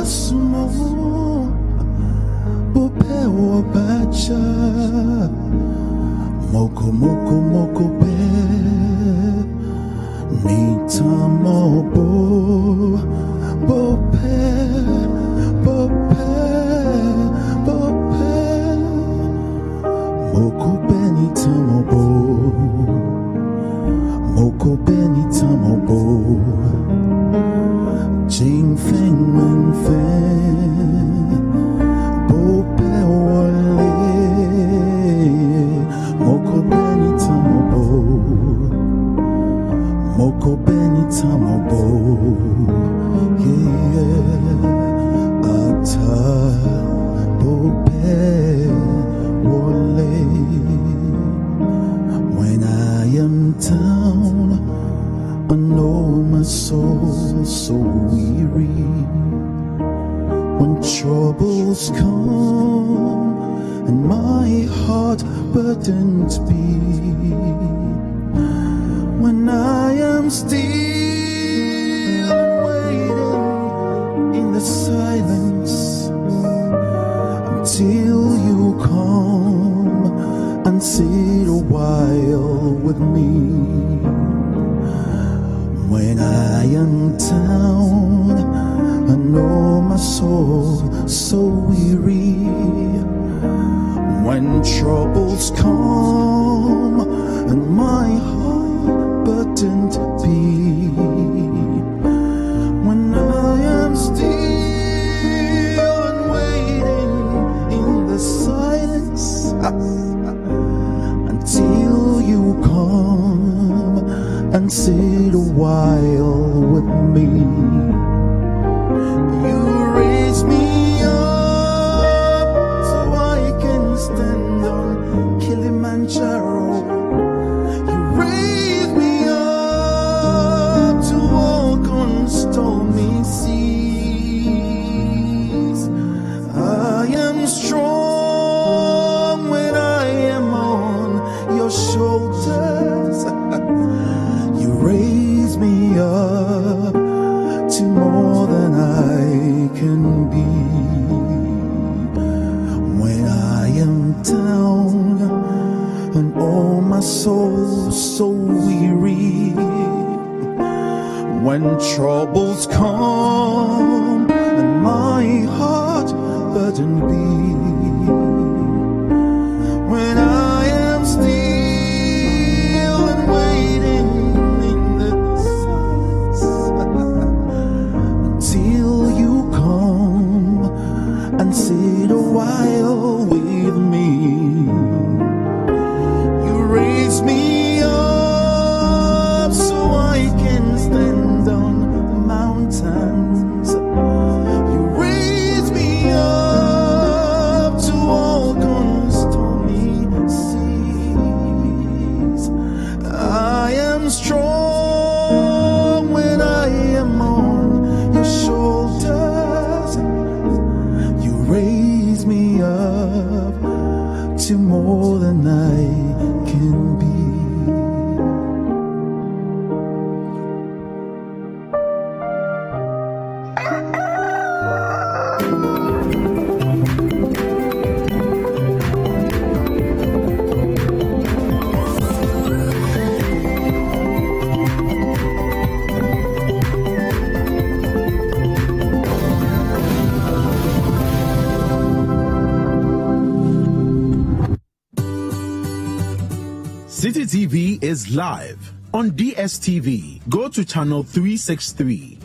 asmo Bopewa bacha Moko moko moko be Nita mobo Bope Bope Bope Moko be nita mobo Moko be nita mobo Jing feng men feng Bope wale Moko beni tamobo Moko beni tamobo Yeah Ata Bope wale When I am down I know my soul so weary when troubles come and my heart burdened be. When I am still and waiting in the silence until you come and sit a while with me. When I am down, I know my soul so weary. When troubles come and my heart burdened be. When I am still and waiting in the silence until you come and sit a while with me. You raise me up so I can stand on Kilimanjaro. You raise me up to walk on stormy seas. I am strong when I am on your shoulders. You raise me up to more than I can be. When I am down and oh my soul so weary. When troubles come and my heart burdened be. When I am still and waiting in the silence until you come and sit a while with me. You raise me up so I can stand on mountains. You raise me up to walk on stormy seas. I am strong when I am on your shoulders. You raise me up to more than I can be. Citi TV is live on DSTV. Go to channel 363.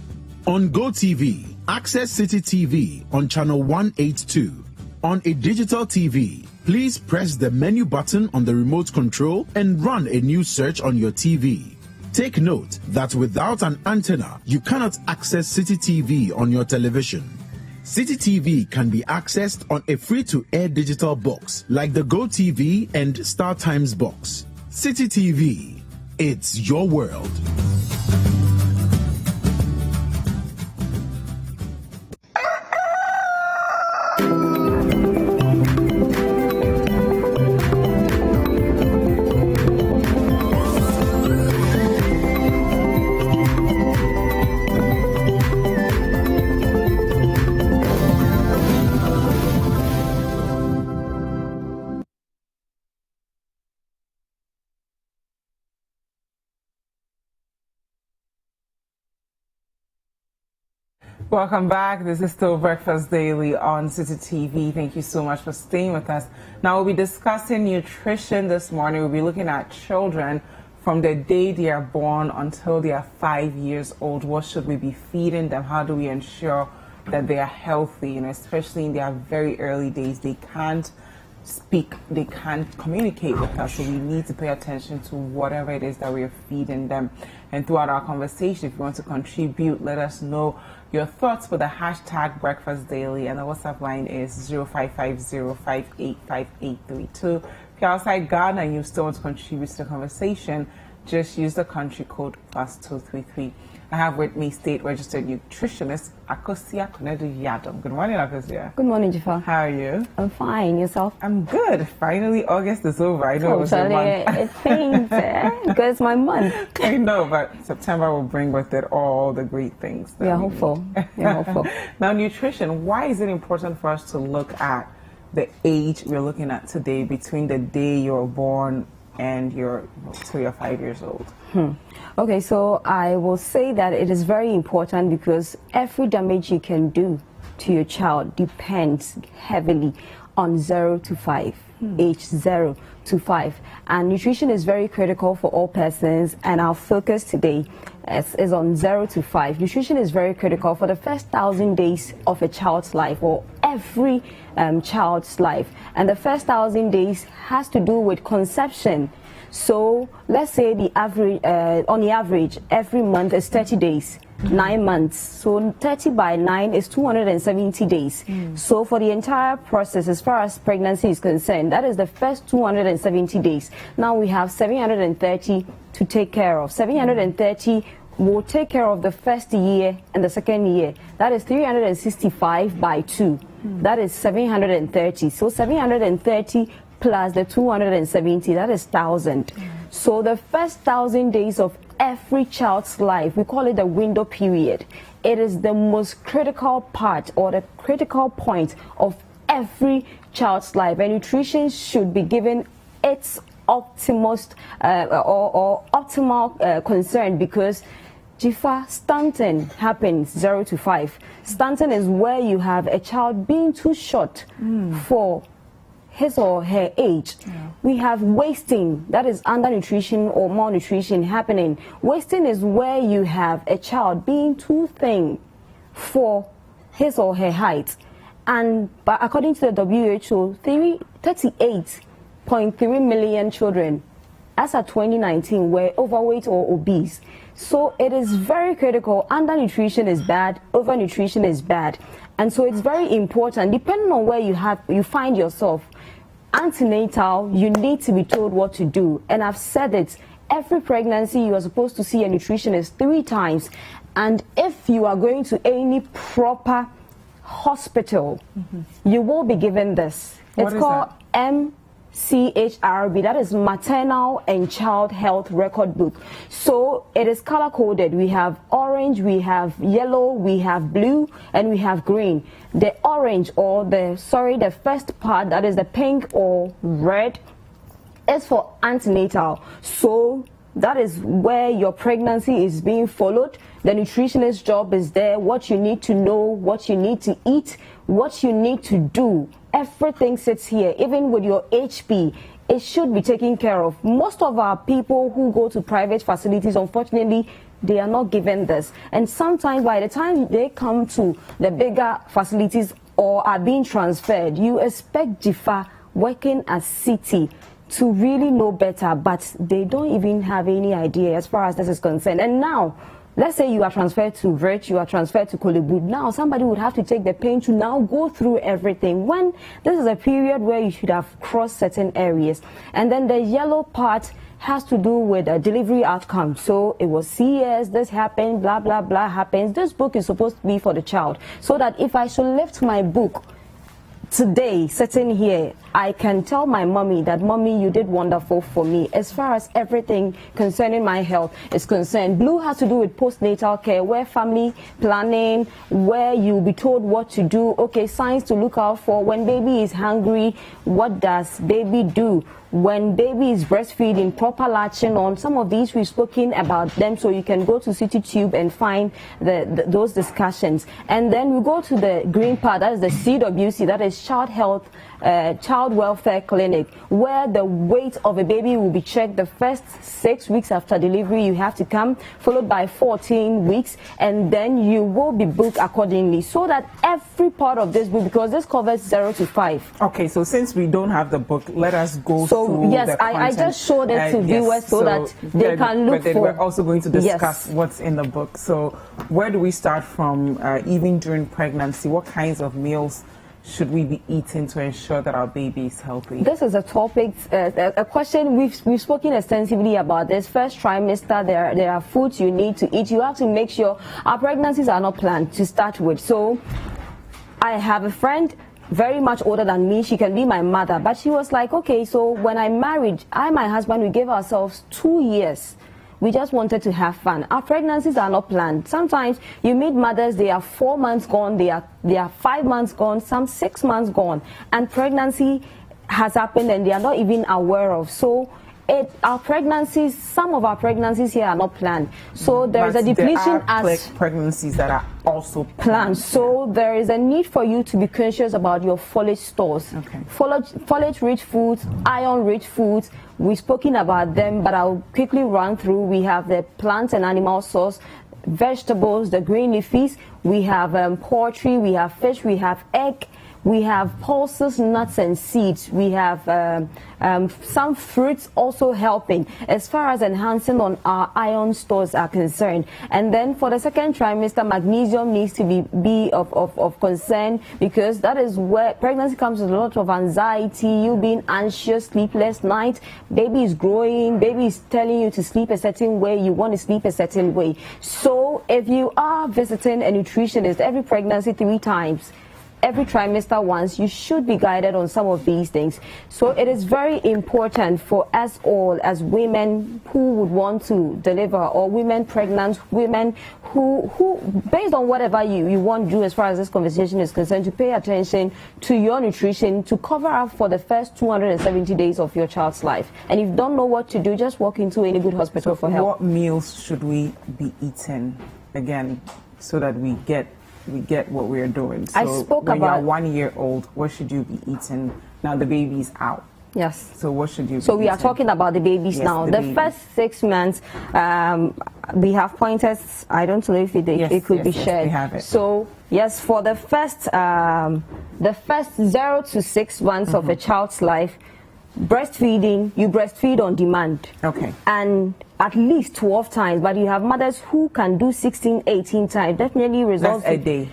On GoTV, access Citi TV on channel 182. On a digital TV, please press the menu button on the remote control and run a new search on your TV. Take note that without an antenna, you cannot access Citi TV on your television. Citi TV can be accessed on a free-to-air digital box like the GoTV and StarTimes box. Citi TV, it's your world. Welcome back. This is still Breakfast Daily on Citi TV. Thank you so much for staying with us. Now we'll be discussing nutrition this morning. We'll be looking at children from the day they are born until they are 5 years old. What should we be feeding them? How do we ensure that they are healthy? Especially in their very early days, they can't speak, they can't communicate with us, so we need to pay attention to whatever it is that we are feeding them. And throughout our conversation, if you want to contribute, let us know your thoughts with the hashtag Breakfast Daily, and the WhatsApp line is 0550585832. If you're outside Ghana and you still want to contribute to the conversation, just use the country code +233. I have with me state-registered nutritionist Akosia Konedu Yadom. Good morning, Akosia. Good morning, Jifa. How are you? I'm fine. Yourself? I'm good. Finally, August is over. I know it was your month. It seems because it's my month. I know, but September will bring with it all the great things. We are hopeful. Now, nutrition. Why is it important for us to look at the age we're looking at today between the day you're born and till you're 5 years old? Okay, so I will say that it is very important because every damage you can do to your child depends heavily on 0 to 5, age 0 to 5. And nutrition is very critical for all persons, and our focus today is on 0 to 5. Nutrition is very critical for the first 1,000 days of a child's life, or every child's life. And the first 1,000 days has to do with conception. So let's say the average, on the average, every month is 30 days, 9 months. So 30 by 9 is 270 days. So for the entire process, as far as pregnancy is concerned, that is the first 270 days. Now we have 730 to take care of. 730 will take care of the first year and the second year. That is 365 by 2. That is 730. So 730 plus the 270, that is 1,000. So the first 1,000 days of every child's life, we call it the window period. It is the most critical part or the critical point of every child's life, and nutrition should be given its optimal concern, because Jifa, stunting happens 0 to 5. Stunting is where you have a child being too short for his or her age. We have wasting, that is undernutrition or malnutrition happening. Wasting is where you have a child being too thin for his or her height. And but according to the WHO, 38.3 million children as of 2019 were overweight or obese. So it is very critical. Undernutrition is bad, overnutrition is bad. And so it's very important, depending on where you find yourself, antenatal, you need to be told what to do. And I've said it, every pregnancy you are supposed to see a nutritionist 3 times. And if you are going to any proper hospital, you will be given this. It's called MCHRB, that is Maternal and Child Health Record Book. So it is color coded. We have orange, we have yellow, we have blue, and we have green. The orange, or the first part, that is the pink or red, is for antenatal. So that is where your pregnancy is being followed. The nutritionist's job is there, what you need to know, what you need to eat, what you need to do. Everything sits here, even with your HP. It should be taken care of. Most of our people who go to private facilities, unfortunately, they are not given this. And sometimes by the time they come to the bigger facilities or are being transferred, you expect Jifa working at Citi to really know better, but they don't even have any idea as far as this is concerned. And now, let's say you are transferred to Rich, you are transferred to Kolebu. Now somebody would have to take the pain to now go through everything, when this is a period where you should have crossed certain areas. And then the yellow part has to do with a delivery outcome. So it was CS, this happened, blah, blah, blah happens. This book is supposed to be for the child, so that if I should lift my book today, sitting here, I can tell my mommy that, mommy, you did wonderful for me. As far as everything concerning my health is concerned, Blue has to do with postnatal care, where family planning, where you'll be told what to do. Okay, signs to look out for. When baby is hungry, what does baby do? When baby is breastfeeding, proper latching on. Some of these we've spoken about them, so you can go to Citi Tube and find those discussions. And then we go to the green part, that is the CWC, that is Child Health, Child Welfare Clinic, where the weight of a baby will be checked the first 6 weeks after delivery. You have to come, followed by 14 weeks, and then you will be booked accordingly, so that every part of this book, because this covers 0 to 5. Okay, so since we don't have the book, let us go through yes, I just showed it to viewers so that they can look but then for. We're also going to discuss what's in the book. So where do we start from? Even during pregnancy, what kinds of meals should we be eating to ensure that our baby is healthy? This is a topic, a question we've spoken extensively about. This first trimester, there are foods you need to eat. You have to make sure our pregnancies are not planned to start with. So I have a friend very much older than me. She can be my mother, but she was like, okay, so when I married, my husband, we gave ourselves 2 years. We just wanted to have fun. Our pregnancies are not planned. Sometimes you meet mothers, they are 4 months gone, they are 5 months gone, some 6 months gone, and pregnancy has happened and they are not even aware of. So our pregnancies, some of our pregnancies here are not planned. So there is a depletion as pregnancies that are also planned. So there is a need for you to be conscious about your foliage stores. Okay. Foliage-rich foods, iron-rich foods. We've spoken about them, but I'll quickly run through. We have the plant and animal source, vegetables, the green leafies. We have poultry, we have fish, we have egg. We have pulses, nuts, and seeds. We have some fruits also helping as far as enhancing on our iron stores are concerned. And then for the second trimester, magnesium needs to be of concern, because that is where pregnancy comes with a lot of anxiety, you being anxious, sleepless night, baby is growing, baby is telling you to sleep a certain way, you want to sleep a certain way. So if you are visiting a nutritionist every pregnancy 3 times, every trimester once, you should be guided on some of these things. So it is very important for us all as women who would want to deliver, or women pregnant, women who based on whatever you want to do as far as this conversation is concerned, to pay attention to your nutrition, to cover up for the first 270 days of your child's life. And if you don't know what to do, just walk into any good hospital for help. What meals should we be eating, again, so that we get what we are doing? So I spoke when about you're 1 year old, what should you be eating? Now the baby's out. Yes. So what should you? So we are talking about the babies now. The first 6 months, we have pointers. I don't know if it could be shared. We have it. So yes, for the first 0 to 6 months of a child's life, breastfeeding, you breastfeed on demand. Okay. And at least 12 times, but you have mothers who can do 16, 18 times. Definitely results. That's a day?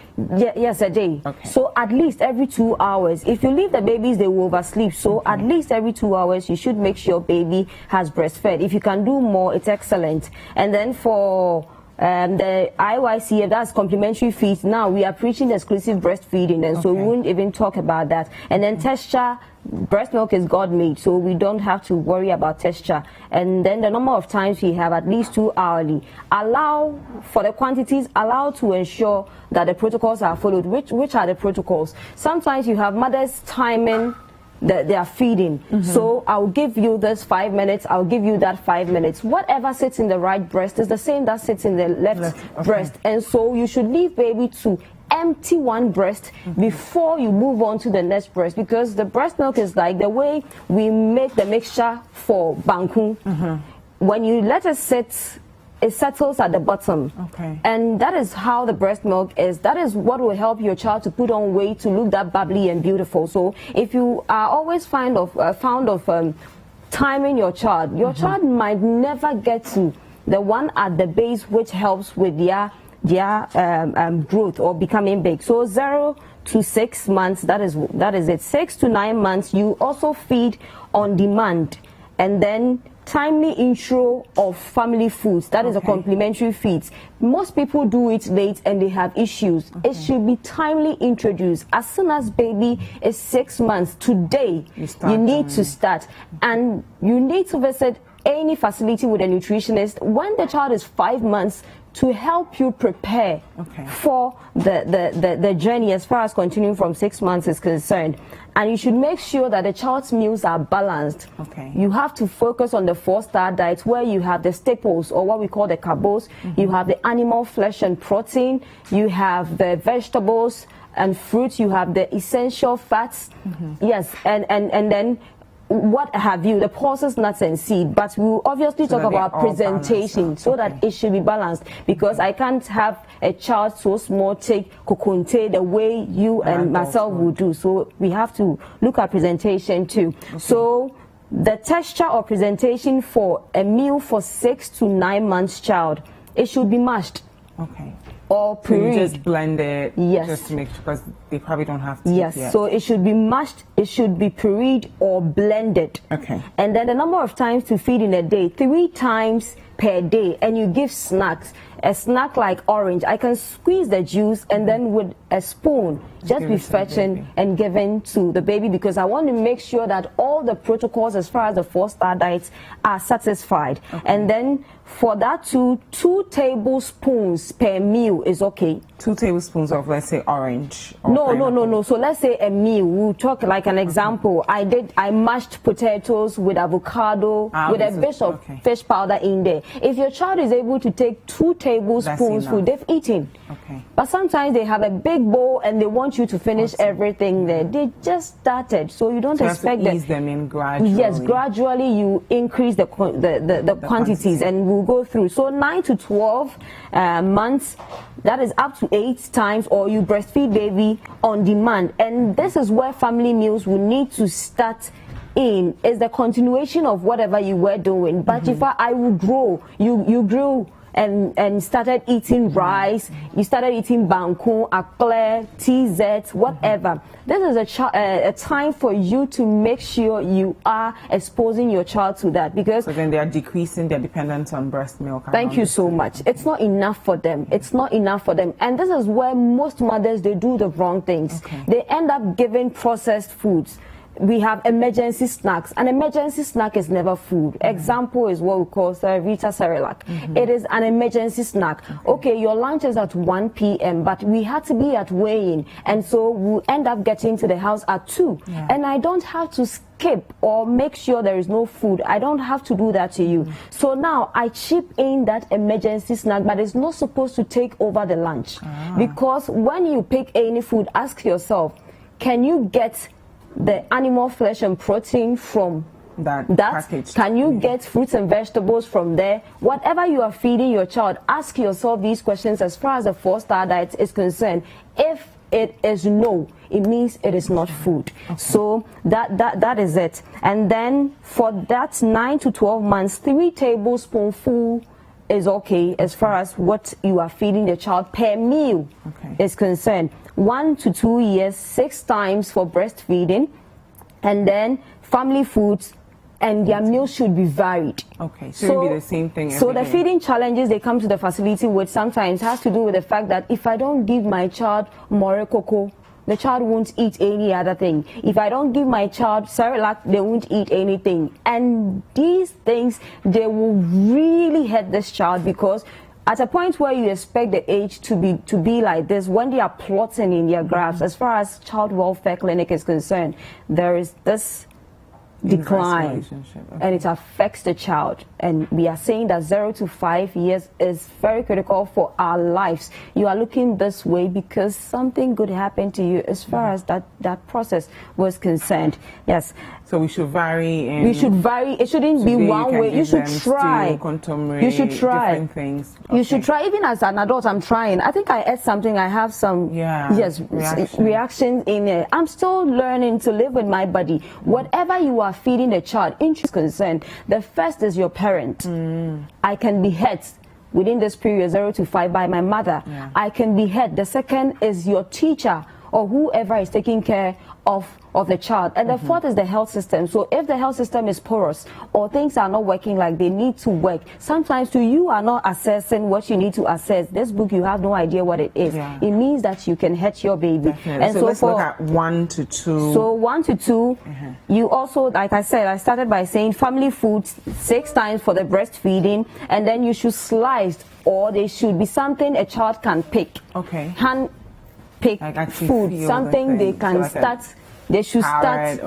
Yes, a day. Okay. So at least every 2 hours. If you leave the babies, they will oversleep. So at least every 2 hours, you should make sure baby has breastfed. If you can do more, it's excellent. And then for the IYCF, that's complementary feeds. Now we are preaching exclusive breastfeeding, and so we wouldn't even talk about that. And then texture, breast milk is God made, so we don't have to worry about texture. And then the number of times we have at least 2 hourly. Allow for the quantities, allow to ensure that the protocols are followed. Which are the protocols? Sometimes you have mothers timing they are feeding. So I'll give you this 5 minutes, I'll give you that 5 minutes. Whatever sits in the right breast is the same that sits in the left breast. And so you should leave baby to empty one breast before you move on to the next breast, because the breast milk is like the way we make the mixture for banku. When you let it sit, it settles at the bottom. And that is how the breast milk is. That is what will help your child to put on weight, to look that bubbly and beautiful. So if you are always fond of timing your child might never get to the one at the base, which helps with their growth or becoming big. So 0 to 6 months, that is it. 6 to 9 months, you also feed on demand. And then timely intro of family foods. That is a complementary feeds. Most people do it late and they have issues. It should be timely introduced. As soon as baby is 6 months, today you need to start, and you need to visit any facility with a nutritionist when the child is 5 months to help you prepare for the journey as far as continuing from 6 months is concerned. And you should make sure that the child's meals are balanced. You have to focus on the 4-star diet where you have the staples, or what we call the carbs. You have the animal flesh and protein. You have the vegetables and fruits. You have the essential fats. Yes, and then what have you, the pulses, nuts and seed. But we'll obviously talk about presentation so that it should be balanced, because I can't have a child so small take kokonte the way you and myself will do. So we have to look at presentation too. So the texture or presentation for a meal for 6 to 9 months child, it should be mashed. Or pureed. So you just blend it, just to make sure, because they probably don't have to. Yes, so it should be mashed, it should be pureed or blended. And then the number of times to feed in a day, 3 times per day, and you give snacks. A snack like orange, I can squeeze the juice and then with a spoon just be fetching and giving to the baby, because I want to make sure that all the protocols as far as the 4-star diets are satisfied. And then for that 2 tablespoons per meal is okay. 2 tablespoons of, let's say, orange. No. So let's say a meal. We'll talk like an example. I mashed potatoes with avocado, with a bit of fish powder in there. If your child is able to take 2 tablespoons food, they've eaten. But sometimes they have a big bowl and they want you to finish everything there. They just started, so you don't expect to ease them in gradually. Yes, gradually you increase the quantities, and we'll go through. So 9 to 12 months, that is up to 8 times, or you breastfeed baby on demand. And this is where family meals will need to start in, is the continuation of whatever you were doing. But if I will grow, you grew and started eating rice, you started eating banku, akle, TZ, whatever. This is a time for you to make sure you are exposing your child to that, because so then they are decreasing their dependence on breast milk. Thank you so much. It's not enough for them. It's not enough for them. And this is where most mothers, they do the wrong things. They end up giving processed foods. We have emergency snacks. An emergency snack is never food. Example is what we call Vita Cerelac. It is an emergency snack. Okay, your lunch is at 1 p.m., but we had to be at weigh-in, and so we'll end up getting to the house at 2. And I don't have to skip or make sure there is no food. I don't have to do that to you. So now I chip in that emergency snack, but it's not supposed to take over the lunch. Because when you pick any food, ask yourself, can you get the animal flesh and protein from that package? Can you get fruits and vegetables from there? Whatever you are feeding your child, ask yourself these questions as far as the 4-star diet is concerned. If it is no, it means it is not food. So that is it. And then for that 9 to 12 months, 3 tablespoonfuls is okay as far as what you are feeding the child per meal is concerned. 1 to 2 years, 6 times for breastfeeding, and then family foods, and their meals should be varied. So it'll be the same thing every So the day. feeding challenges they come to the facility with sometimes has to do with the fact that if I don't give my child more cocoa, the child won't eat any other thing. If I don't give my child Cerelac, they won't eat anything. And these things, they will really hurt this child, because at a point where you expect the age to be like this, when they are plotting in their graphs, as far as child welfare clinic is concerned, there is this decline, and it affects the child. And we are saying that 0 to 5 years is very critical for our lives. You are looking this way because something good happened to you as far as that process was concerned. Yes. So we should vary. We should vary. It shouldn't be one way. You should try. You should try different things. You should try. Even as an adult, I'm trying. I think I ate something. I have some reactions in it. I'm still learning to live with my body. Whatever you are feeding the child, interest concerned, the first is your parent. I can be hurt within this period 0 to 5 by my mother. I can be hurt. The second is your teacher or whoever is taking care of the child. And the fourth is the health system. So if the health system is porous or things are not working like they need to work, sometimes you are not assessing what you need to assess. This book, you have no idea what it is. Yeah. It means that you can hurt your baby. Definitely. And so let's look at 1 to 2. So 1 to 2, you also, like I said, I started by saying family foods 6 times for the breastfeeding, and then you should slice, or there should be something a child can pick. Okay. Hand pick food, something they can start. They should start,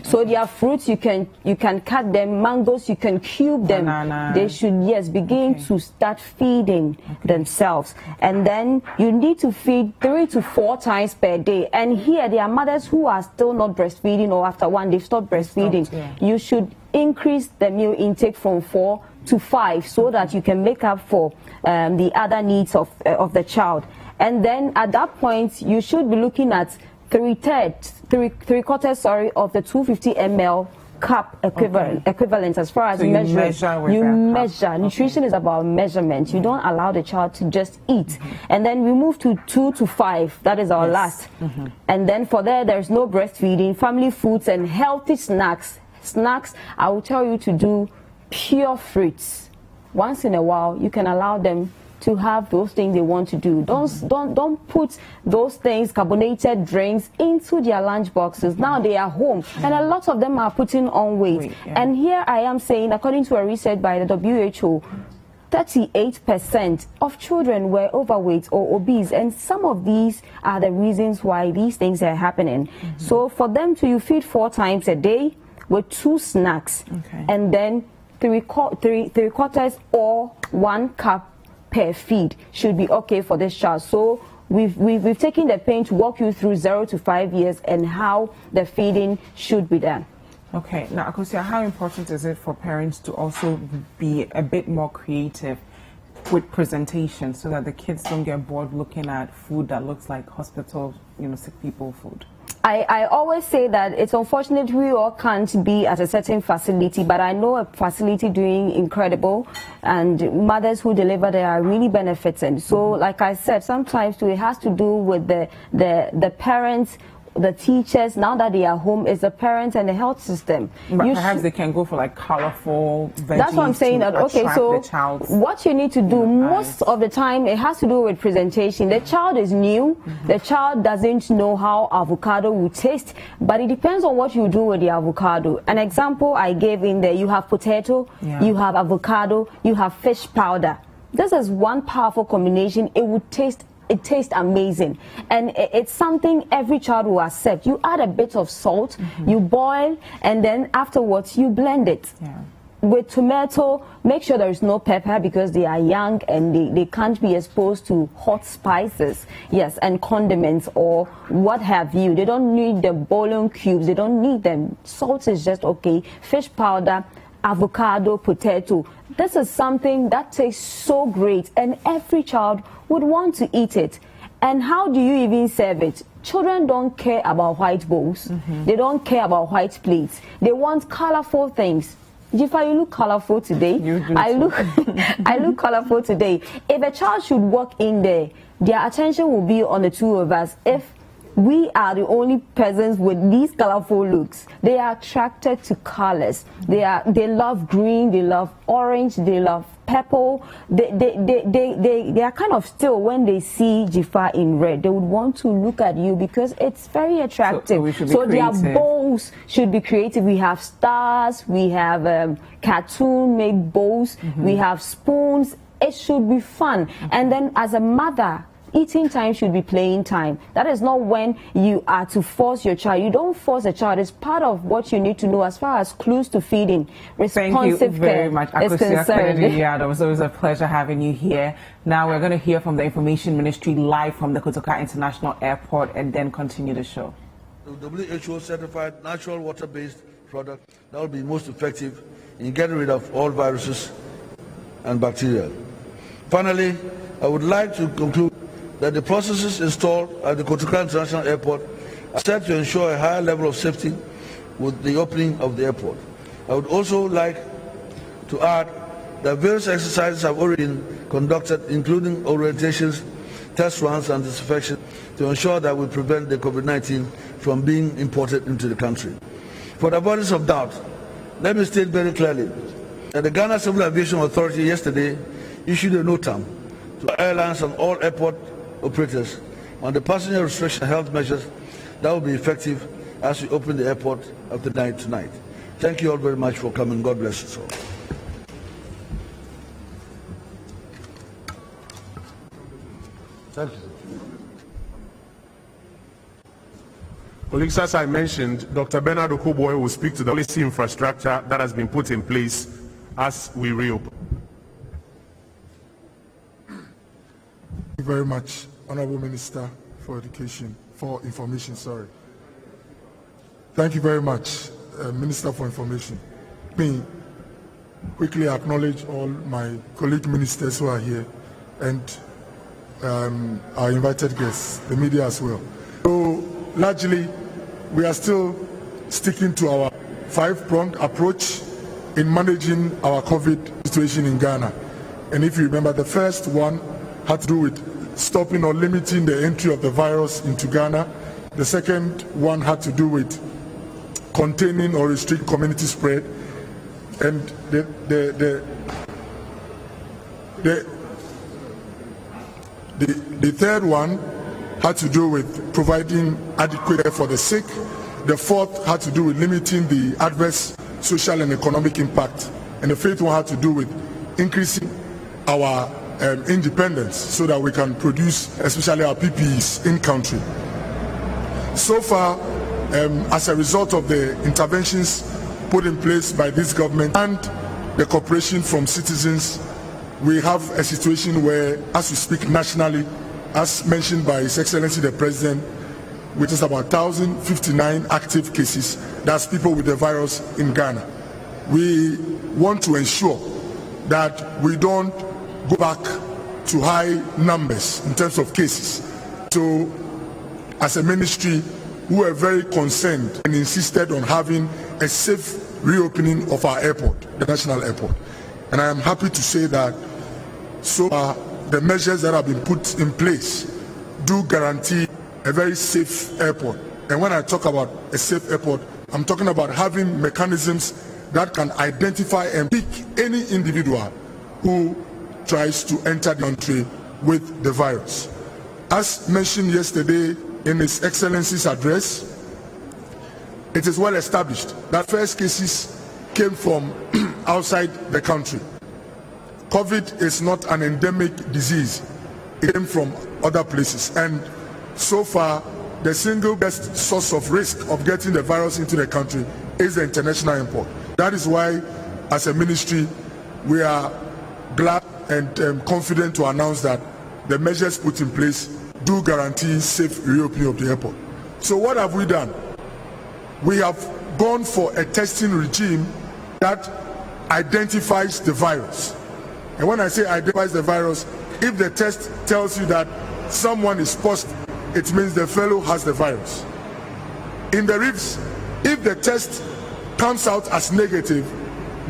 so there are fruits you can cut them, mangoes you can cube them. Banana. They should begin to start feeding themselves, and then you need to feed 3 to 4 times per day. And here there are mothers who are still not breastfeeding, or after one they've stopped breastfeeding. You should increase the meal intake from 4 to 5 so that you can make up for the other needs of the child. And then at that point you should be looking at 3/4 of the 250 ml cup equivalent as far as so you measure. Nutrition is about measurement. You don't allow the child to just eat. And then we move to 2 to 5. That is our last. And then for there's no breastfeeding, family foods, and healthy snacks. Snacks, I will tell you to do pure fruits. Once in a while, you can allow them to have those things they want to do. Don't put those things, carbonated drinks, into their lunch boxes. Now they are home, and a lot of them are putting on weight. And here I am saying, according to a research by the WHO, 38% of children were overweight or obese, and some of these are the reasons why these things are happening. So for them you feed 4 times a day with 2 snacks, and then 3/4 or 1 cup per feed should be okay for this child. So we've taken the pain to walk you through 0 to 5 years and how the feeding should be done. Okay, now Akosia, how important is it for parents to also be a bit more creative with presentation so that the kids don't get bored looking at food that looks like hospital, sick people food? I always say that it's unfortunate we all can't be at a certain facility, but I know a facility doing incredible, and mothers who deliver there are really benefiting. So like I said, sometimes it has to do with the parents, the teachers. Now that they are home, is the parents and the health system. But perhaps they can go for like colorful veggies. That's what I'm saying. That so what you need to do most of the time, it has to do with presentation. The child is new. The child doesn't know how avocado will taste, but it depends on what you do with the avocado. An example I gave in there: you have potato, you have avocado, you have fish powder. This is one powerful combination. It tastes amazing, and it's something every child will accept. You add a bit of salt, you boil, and then afterwards you blend it. With tomato, make sure there is no pepper because they are young and they can't be exposed to hot spices. Yes, and condiments or what have you. They don't need the bouillon cubes. They don't need them. Salt is just okay. Fish powder, avocado, potato. This is something that tastes so great, and every child would want to eat it. And how do you even serve it? Children don't care about white bowls. They don't care about white plates. They want colorful things. Jifa, you look colorful today. I look colorful today. If a child should walk in there, their attention will be on the two of us. If we are the only persons with these colorful looks, they are attracted to colors. They love green, they love orange, they love purple. They are kind of still when they see Jifa in red. They would want to look at you because it's very attractive. So their bowls should be creative. We have stars, we have cartoon made bowls, we have spoons. It should be fun. And then as a mother, eating time should be playing time. That is not when you are to force your child. You don't force a child. It's part of what you need to know as far as clues to feeding. Responsive Thank you very much, concerned. Yeah, it was always a pleasure having you here. Now we're going to hear from the Information Ministry live from the Kotoka International Airport and then continue the show. The WHO certified natural water-based product that will be most effective in getting rid of all viruses and bacteria. Finally, I would like to conclude that the processes installed at the Kotoka International Airport are set to ensure a higher level of safety with the opening of the airport. I would also like to add that various exercises have already been conducted, including orientations, test runs and disinfection, to ensure that we prevent the COVID-19 from being imported into the country. For the avoidance of doubt, let me state very clearly that the Ghana Civil Aviation Authority yesterday issued a notam to airlines and all airport operators on the passenger restriction health measures that will be effective as we open the airport of the night tonight. Thank you all very much for coming. God bless us all. Thank you. Colleagues, as I mentioned, Dr. Bernard Okoboy will speak to the policy infrastructure that has been put in place as we reopen. Thank you very much, Honorable Minister for Information. Thank you very much, Minister for Information. Let me quickly acknowledge all my colleague ministers who are here and our invited guests, the media as well. So largely, we are still sticking to our five-pronged approach in managing our COVID situation in Ghana. And if you remember, the first one had to do with stopping or limiting the entry of the virus into Ghana. The second one had to do with containing or restrict community spread. And the third one had to do with providing adequate care for the sick. The fourth had to do with limiting the adverse social and economic impact. And the fifth one had to do with increasing our independence so that we can produce, especially our PPEs, in country. So far, as a result of the interventions put in place by this government and the cooperation from citizens, we have a situation where, as we speak nationally, as mentioned by His Excellency the President, which is about 1,059 active cases, that's people with the virus in Ghana. We want to ensure that we don't go back to high numbers in terms of cases. So, as a ministry, we were very concerned and insisted on having a safe reopening of our airport, the national airport. And I am happy to say that so far, the measures that have been put in place do guarantee a very safe airport. And when I talk about a safe airport, I'm talking about having mechanisms that can identify and pick any individual who tries to enter the country with the virus. As mentioned yesterday in His Excellency's address, it is well established that first cases came from outside the country. COVID is not an endemic disease. It came from other places. And so far, the single best source of risk of getting the virus into the country is the international import. That is why, as a ministry, we are glad and confident to announce that the measures put in place do guarantee safe reopening of the airport. So what have we done? We have gone for a testing regime that identifies the virus. And when I say identifies the virus, if the test tells you that someone is positive, it means the fellow has the virus. In the reefs, if the test comes out as negative,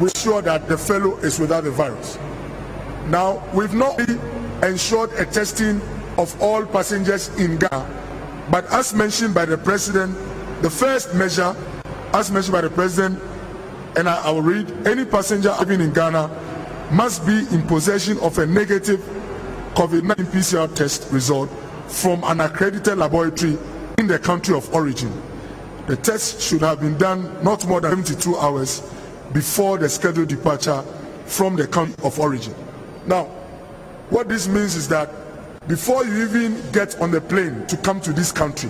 we're sure that the fellow is without the virus. Now, we've not ensured a testing of all passengers in Ghana, but as mentioned by the President, the first measure, as mentioned by the President, and I will read, any passenger living in Ghana must be in possession of a negative COVID-19 PCR test result from an accredited laboratory in the country of origin. The test should have been done not more than 72 hours before the scheduled departure from the country of origin. Now, what this means is that before you even get on the plane to come to this country,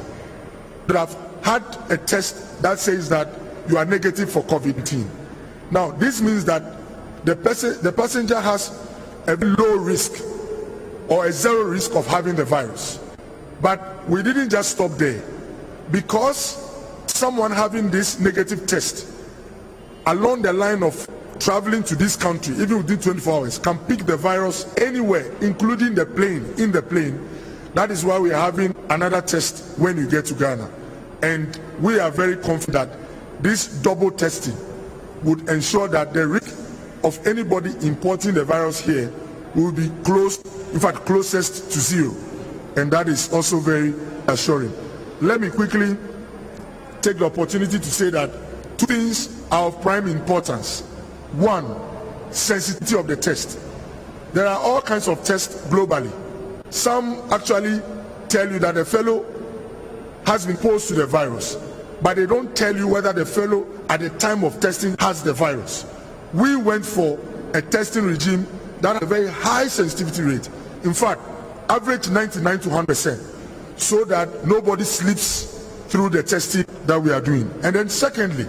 you have had a test that says that you are negative for COVID-19. Now, this means that the passenger has a low risk or a zero risk of having the virus. But we didn't just stop there. Because someone having this negative test along the line of traveling to this country, even within 24 hours, can pick the virus anywhere, including the plane, in the plane. That is why we are having another test when you get to Ghana. And we are very confident that this double testing would ensure that the risk of anybody importing the virus here will be close, in fact, closest to zero. And that is also very assuring. Let me quickly take the opportunity to say that two things are of prime importance. One, sensitivity of the test. There are all kinds of tests globally. Some actually tell you that the fellow has been exposed to the virus, but they don't tell you whether the fellow at the time of testing has the virus. We went for a testing regime that had a very high sensitivity rate. In fact, average 99 to 100%, so that nobody slips through the testing that we are doing. And then secondly,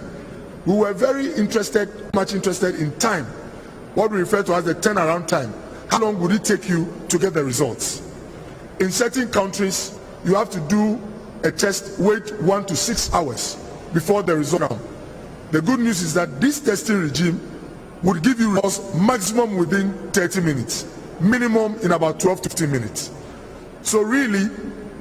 we were much interested in time, what we refer to as the turnaround time. How long would it take you to get the results? In certain countries, you have to do a test, wait 1 to 6 hours before the result comes. The good news is that this testing regime would give you results maximum within 30 minutes, minimum in about 12 to 15 minutes. So really,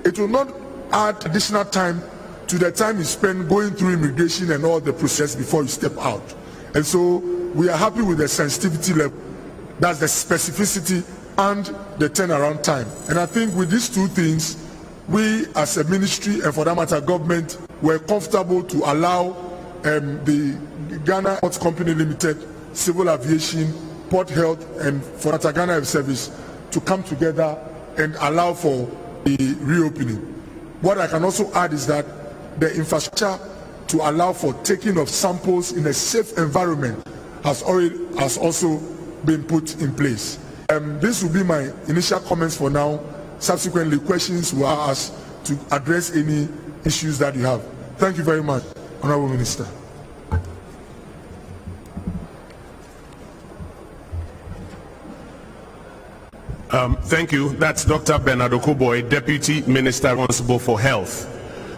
it will not add additional time to the time you spend going through immigration and all the process before you step out. And so we are happy with the sensitivity level, that's the specificity and the turnaround time. And I think with these two things, we as a ministry and for that matter government were comfortable to allow the Ghana Port Company Limited, Civil Aviation, Port Health and for that Ghana Air Service to come together and allow for the reopening. What I can also add is that the infrastructure to allow for taking of samples in a safe environment has also been put in place. This will be my initial comments for now. Subsequently, questions will ask to address any issues that you have. Thank you very much, Honorable Minister. Thank you. That's Dr. Bernard Okuboy, Deputy Minister responsible for health.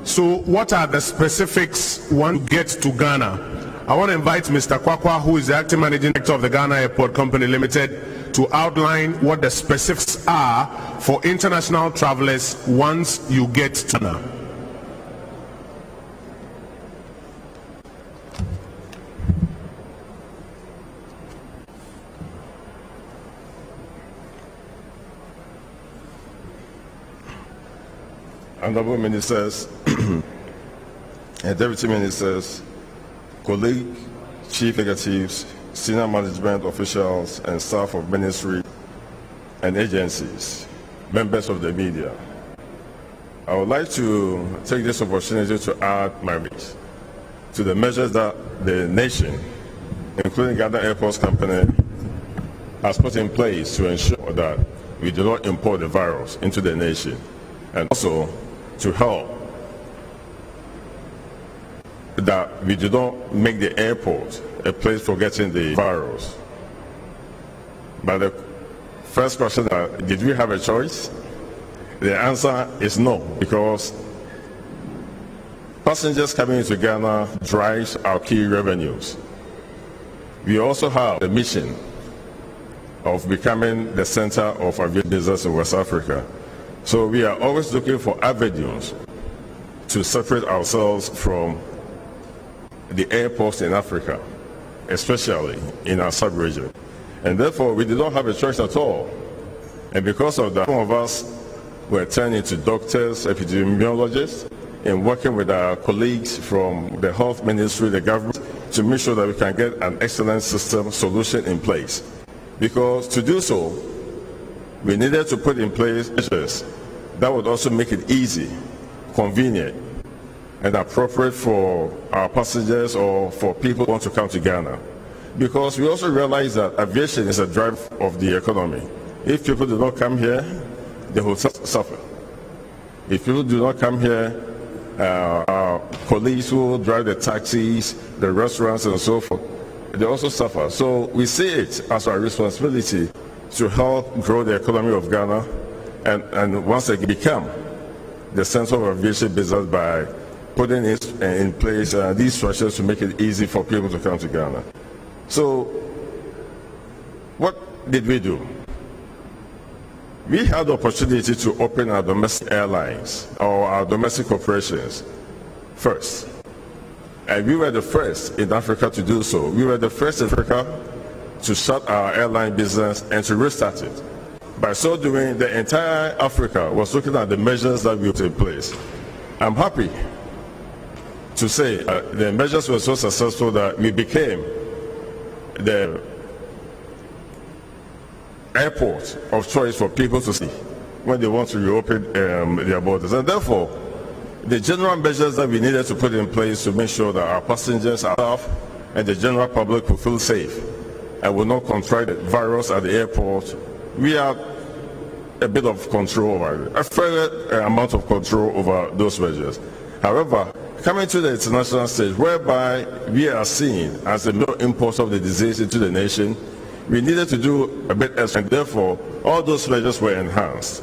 So what are the specifics one gets to Ghana? I want to invite Mr. Kwakwa, who is the Acting Managing Director of the Ghana Airport Company Limited, to outline what the specifics are for international travelers once you get to Ghana. Honorable Ministers and Deputy Ministers, colleagues, Chief Executives, Senior Management Officials and staff of ministry and agencies, members of the media, I would like to take this opportunity to add my voice to the measures that the nation, including Ghana Airports Company, has put in place to ensure that we do not import the virus into the nation, and also to help that we do not make the airport a place for getting the virus. But the first question, did we have a choice? The answer is no, because passengers coming into Ghana drives our key revenues. We also have the mission of becoming the center of aviation business in West Africa. So we are always looking for avenues to separate ourselves from the airports in Africa, especially in our sub-region. And therefore, we did not have a choice at all. And because of that, some of us were turned into doctors, epidemiologists, and working with our colleagues from the health ministry, the government, to make sure that we can get an excellent system solution in place. Because to do so, we needed to put in place measures that would also make it easy, convenient, and appropriate for our passengers or for people who want to come to Ghana. Because we also realize that aviation is a driver of the economy. If people do not come here, they will suffer. If people do not come here, our police who drive the taxis, the restaurants and so forth, they also suffer. So we see it as our responsibility to help grow the economy of Ghana and once again become the center of aviation business by putting in place these structures to make it easy for people to come to Ghana. So what did we do? We had the opportunity to open our domestic airlines or our domestic operations first. And we were the first in Africa to do so. We were the first in Africa to shut our airline business and to restart it. By so doing, the entire Africa was looking at the measures that we put in place. I'm happy to say the measures were so successful that we became the airport of choice for people to see when they want to reopen their borders. And therefore, the general measures that we needed to put in place to make sure that our passengers, our staff, and the general public will feel safe and will not contract the virus at the airport, we have a bit of control over it, a fair amount of control over those measures. However, coming to the international stage, whereby we are seen as the main importer of the disease into the nation, we needed to do a bit extra, and therefore all those measures were enhanced.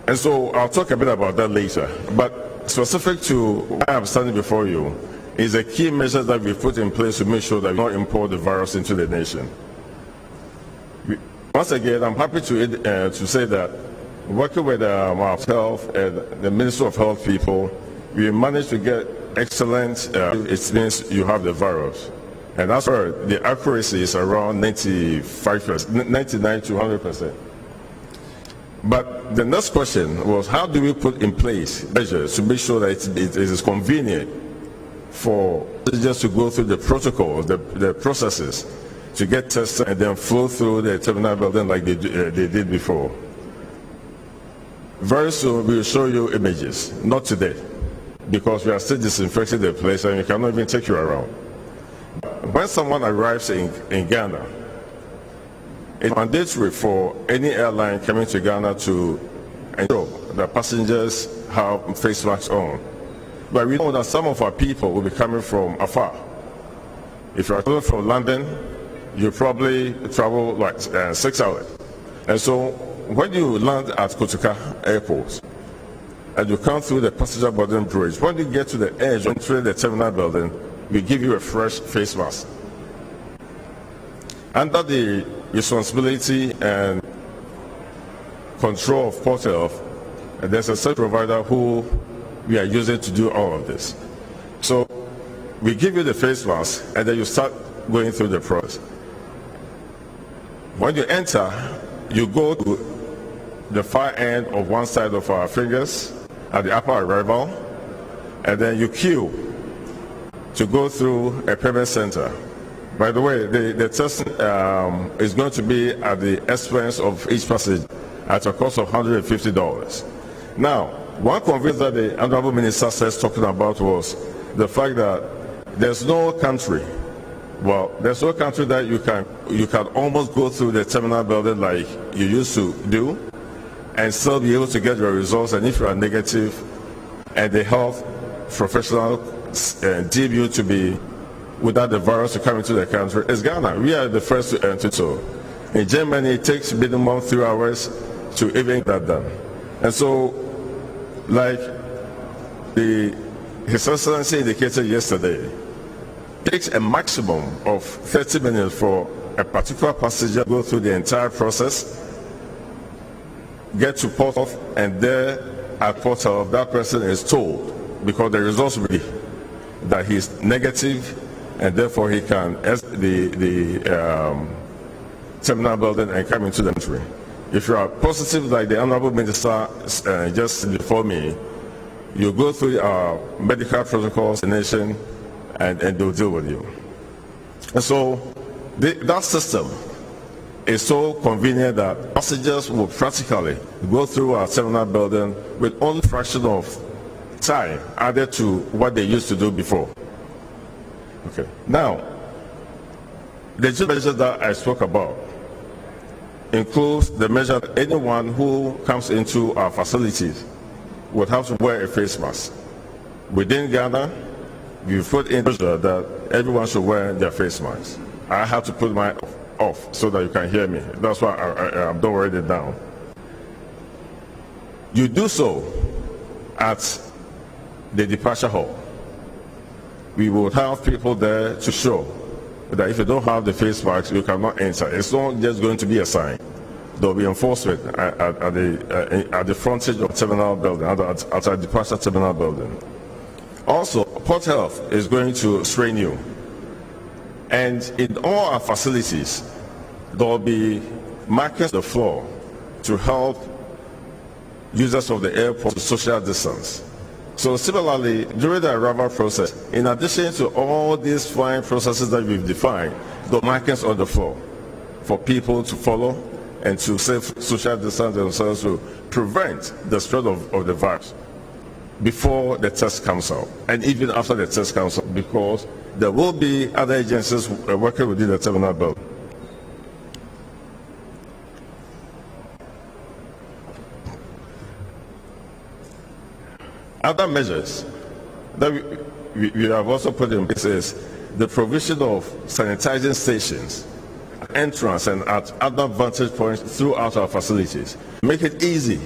And so I'll talk a bit about that later. But specific to why I'm standing before you is the key measures that we've put in place to make sure that we don't import the virus into the nation. Once again, I'm happy to say that working with our health and the Ministry of Health people, we managed to get excellent, it means you have the virus. And that's where the accuracy is around 95%, 99 to 100%. But the next question was, how do we put in place measures to make sure that it is convenient for just to go through the protocols, the processes, to get tested and then flow through the terminal building like they did before? Very soon we will show you images, not today, because we are still disinfecting the place and we cannot even take you around. When someone arrives in Ghana, it's mandatory for any airline coming to Ghana to ensure that passengers have face masks on. But we know that some of our people will be coming from afar. If you are coming from London, you probably travel like 6 hours. And so when you land at Kotoka Airport and you come through the passenger boarding bridge, when you get to the edge entering the terminal building, we give you a fresh face mask. Under the responsibility and control of Port Health, there's a service provider who we are using to do all of this. So we give you the face mask and then you start going through the process. When you enter, you go to the far end of one side of our fingers at the upper arrival, and then you queue to go through a payment center. By the way, the test is going to be at the expense of each passenger at a cost of $150. Now, one convenience that the Honorable Minister says talking about was the fact that there's no country, there's no country that you can almost go through the terminal building like you used to do and still be able to get your results, and if you are negative and the health professional deem you to be without the virus to come into the country, is Ghana. We are the first to enter. So in Germany, it takes minimum 3 hours to even get that done. And so, like His Excellency indicated yesterday, it takes a maximum of 30 minutes for a particular passenger to go through the entire process, get to Port Health, and there at Port Health, that person is told, because the results will be that he's negative, and therefore he can exit the terminal building and come into the country. If you are positive, like the Honorable Minister just before me, you go through our medical protocols in the nation, and they'll deal with you. And so that system is so convenient that passengers will practically go through our terminal building with only a fraction of time added to what they used to do before. Okay. Now, the measures that I spoke about includes the measure that anyone who comes into our facilities would have to wear a face mask. Within Ghana, we put in measure that everyone should wear their face masks. I have to put mine off so that you can hear me. That's why I'm don't write it down. You do so at the departure hall. We will have people there to show that if you don't have the face mask, you cannot enter. It's not just going to be a sign. There will be enforcement at the frontage of terminal building, at our departure terminal building. Also, Port Health is going to train you. And in all our facilities, there will be markers on the floor to help users of the airport to social distance. So similarly, during the arrival process, in addition to all these fine processes that we've defined, the markings on the floor for people to follow and to social distance themselves to prevent the spread of the virus before the test comes out and even after the test comes out, because there will be other agencies working within the terminal building. Other measures that we have also put in place is the provision of sanitizing stations at entrance and at other vantage points throughout our facilities. Make it easy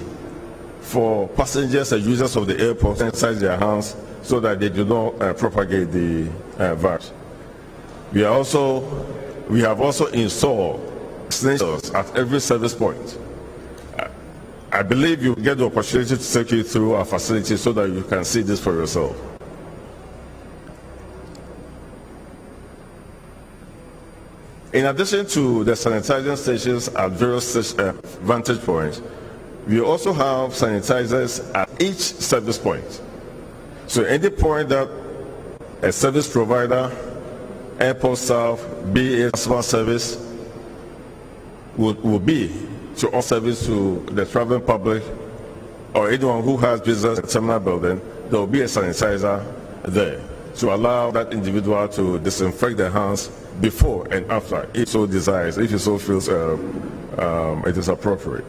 for passengers and users of the airport to sanitize their hands so that they do not propagate the virus. We have also installed sensors at every service point. I believe you get the opportunity to take you through our facilities so that you can see this for yourself. In addition to the sanitizing stations at various vantage points, we also have sanitizers at each service point. So any point that a service provider, airport staff, be it customer service, will be to offer service to the traveling public or anyone who has business in the terminal building, there will be a sanitizer there to allow that individual to disinfect their hands before and after, if so desires, if it so feels it is appropriate.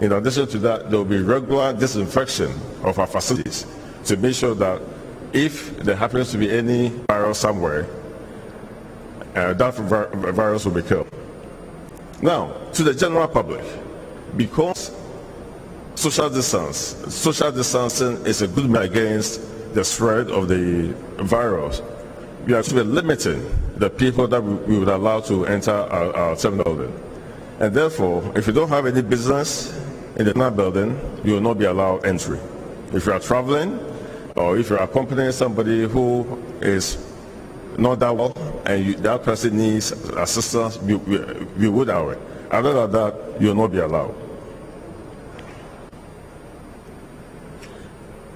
In addition to that, there will be regular disinfection of our facilities to make sure that if there happens to be any virus somewhere, that virus will be killed. Now, to the general public, because social distancing is a good measure against the spread of the virus, we are to be limiting the people that we would allow to enter our terminal building. And therefore, if you don't have any business in the terminal building, you will not be allowed entry. If you are traveling, or if you are accompanying somebody who is not that well and that person needs assistance, we would allow it. Other than that, you will not be allowed.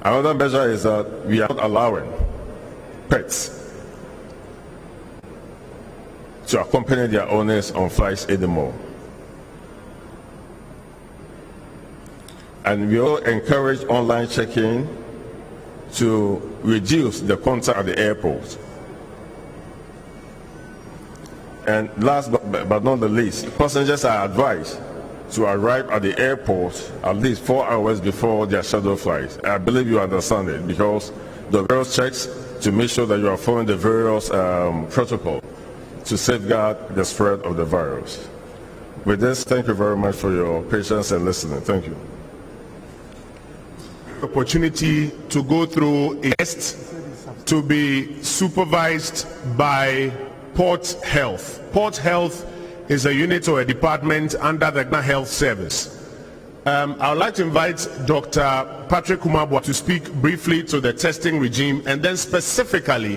Another measure is that we are not allowing pets to accompany their owners on flights anymore. And we all encourage online check-in to reduce the contact at the airport. And last but not the least, passengers are advised to arrive at the airport at least 4 hours before their scheduled flight. I believe you understand it, because the various checks to make sure that you are following the various protocol to safeguard the spread of the virus. With this, thank you very much for your patience and listening. Thank you. Opportunity to go through a test to be supervised by Port Health. Port Health is a unit or a department under the Ghana Health Service. I would like to invite Dr. Patrick Kumabwa to speak briefly to the testing regime, and then specifically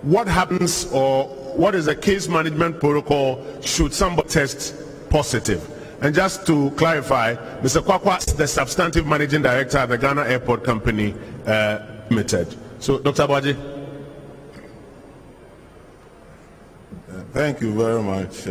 what happens or what is the case management protocol should somebody test positive. And just to clarify, Mr. Kwakwa is the substantive managing director at the Ghana Airport Company Limited. So, Dr. Abaji. Thank you very much.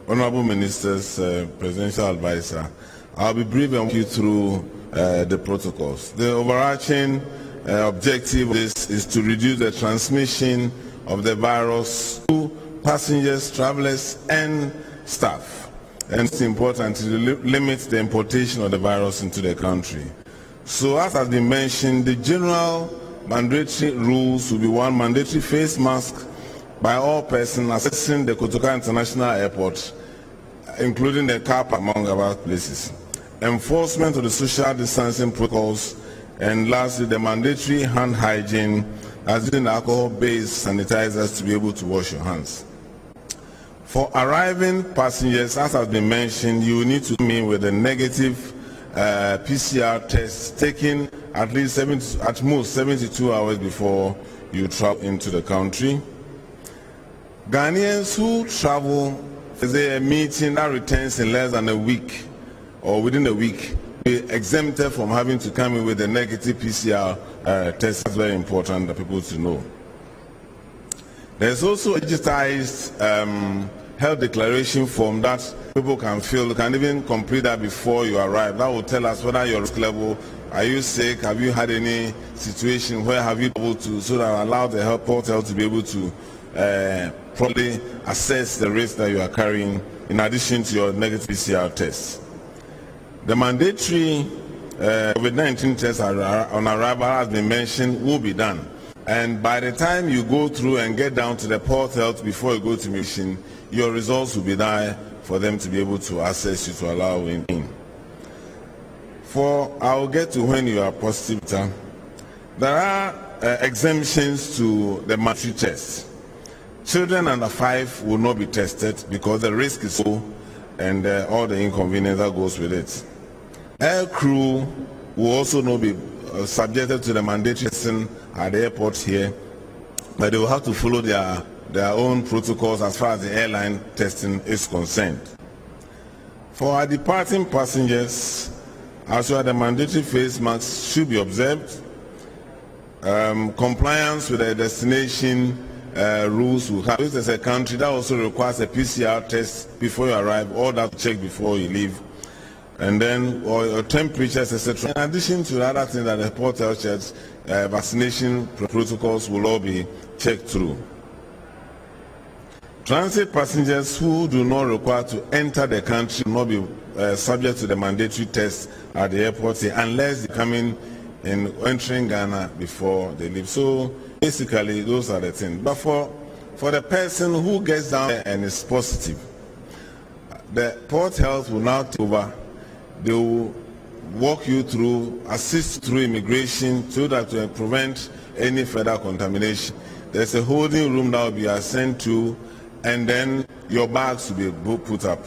Honorable Ministers, Presidential Advisor, I'll be brief and walk you through the protocols. The overarching objective of this is to reduce the transmission of the virus to passengers, travelers, and staff. And it's important to limit the importation of the virus into the country. So, as has been mentioned, the general mandatory rules will be: one, mandatory face mask by all persons accessing the Kotoka International Airport, including the car park, among other places. Enforcement of the social distancing protocols, and lastly, the mandatory hand hygiene, as using alcohol-based sanitizers to be able to wash your hands. For arriving passengers, as has been mentioned, you need to come in with a negative PCR test taken at most 72 hours before you travel into the country. Ghanaians who travel, is a meeting that returns in less than a week or within a week, be exempted from having to come in with a negative PCR test. That's very important for people to know. There's also a digitized health declaration form that people can fill. You can even complete that before you arrive. That will tell us whether your risk level, are you sick, have you had any situation, where have you been able to, so that allow the Port Health to be able to properly assess the risk that you are carrying in addition to your negative PCR test. The mandatory COVID-19 test on arrival, has been mentioned, will be done. And by the time you go through and get down to the Port Health before you go to mission, your results will be there for them to be able to assess you to allow you in. I'll get to when you are positive. There are exemptions to the mandatory test. Children under 5 will not be tested because the risk is so, and all the inconvenience that goes with it. Air crew will also not be subjected to the mandatory testing at the airport here, but they will have to follow their own protocols as far as the airline testing is concerned. For our departing passengers, as well, the mandatory face masks should be observed. Compliance with the destination rules will have. If there's a country that also requires a PCR test before you arrive, all that check before you leave, and then your temperatures, etc. In addition to the other things that the Port Health checks, vaccination protocols will all be checked through. Transit passengers who do not require to enter the country will not be subject to the mandatory test at the airport unless they come in and entering Ghana before they leave. So basically, those are the things. But for the person who gets down there and is positive, the Port Health will now take over. They will walk you through, assist through immigration so that to prevent any further contamination. There's a holding room that will be sent to, and then your bags will be put up.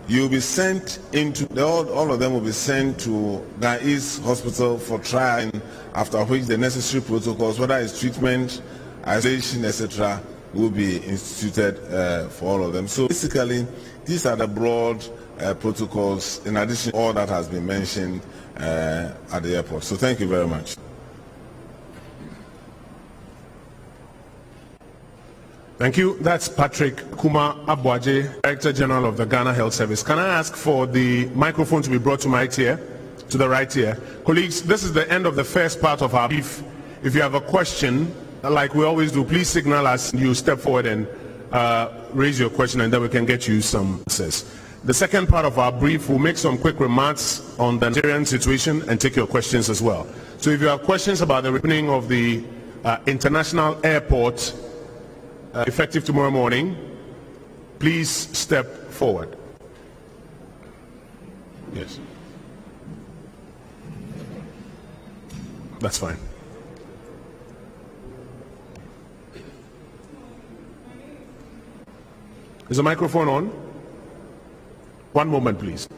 You'll be sent into, all of them will be sent to Gai's hospital for trial, after which the necessary protocols, whether it's treatment, isolation, etc., will be instituted for all of them. So basically, these are the broad protocols, in addition to all that has been mentioned at the airport. So thank you very much. Thank you. That's Patrick Kuma Abwaje, Director General of the Ghana Health Service. Can I ask for the microphone to be brought to my ear, to the right here? Colleagues, this is the end of the first part of our brief. If you have a question, like we always do, please signal us. You step forward and raise your question, and then we can get you some answers. The second part of our brief will make some quick remarks on the Nigerian situation and take your questions as well. So if you have questions about the reopening of the international airport effective tomorrow morning, please step forward. Yes. That's fine. Is the microphone on? One moment, please.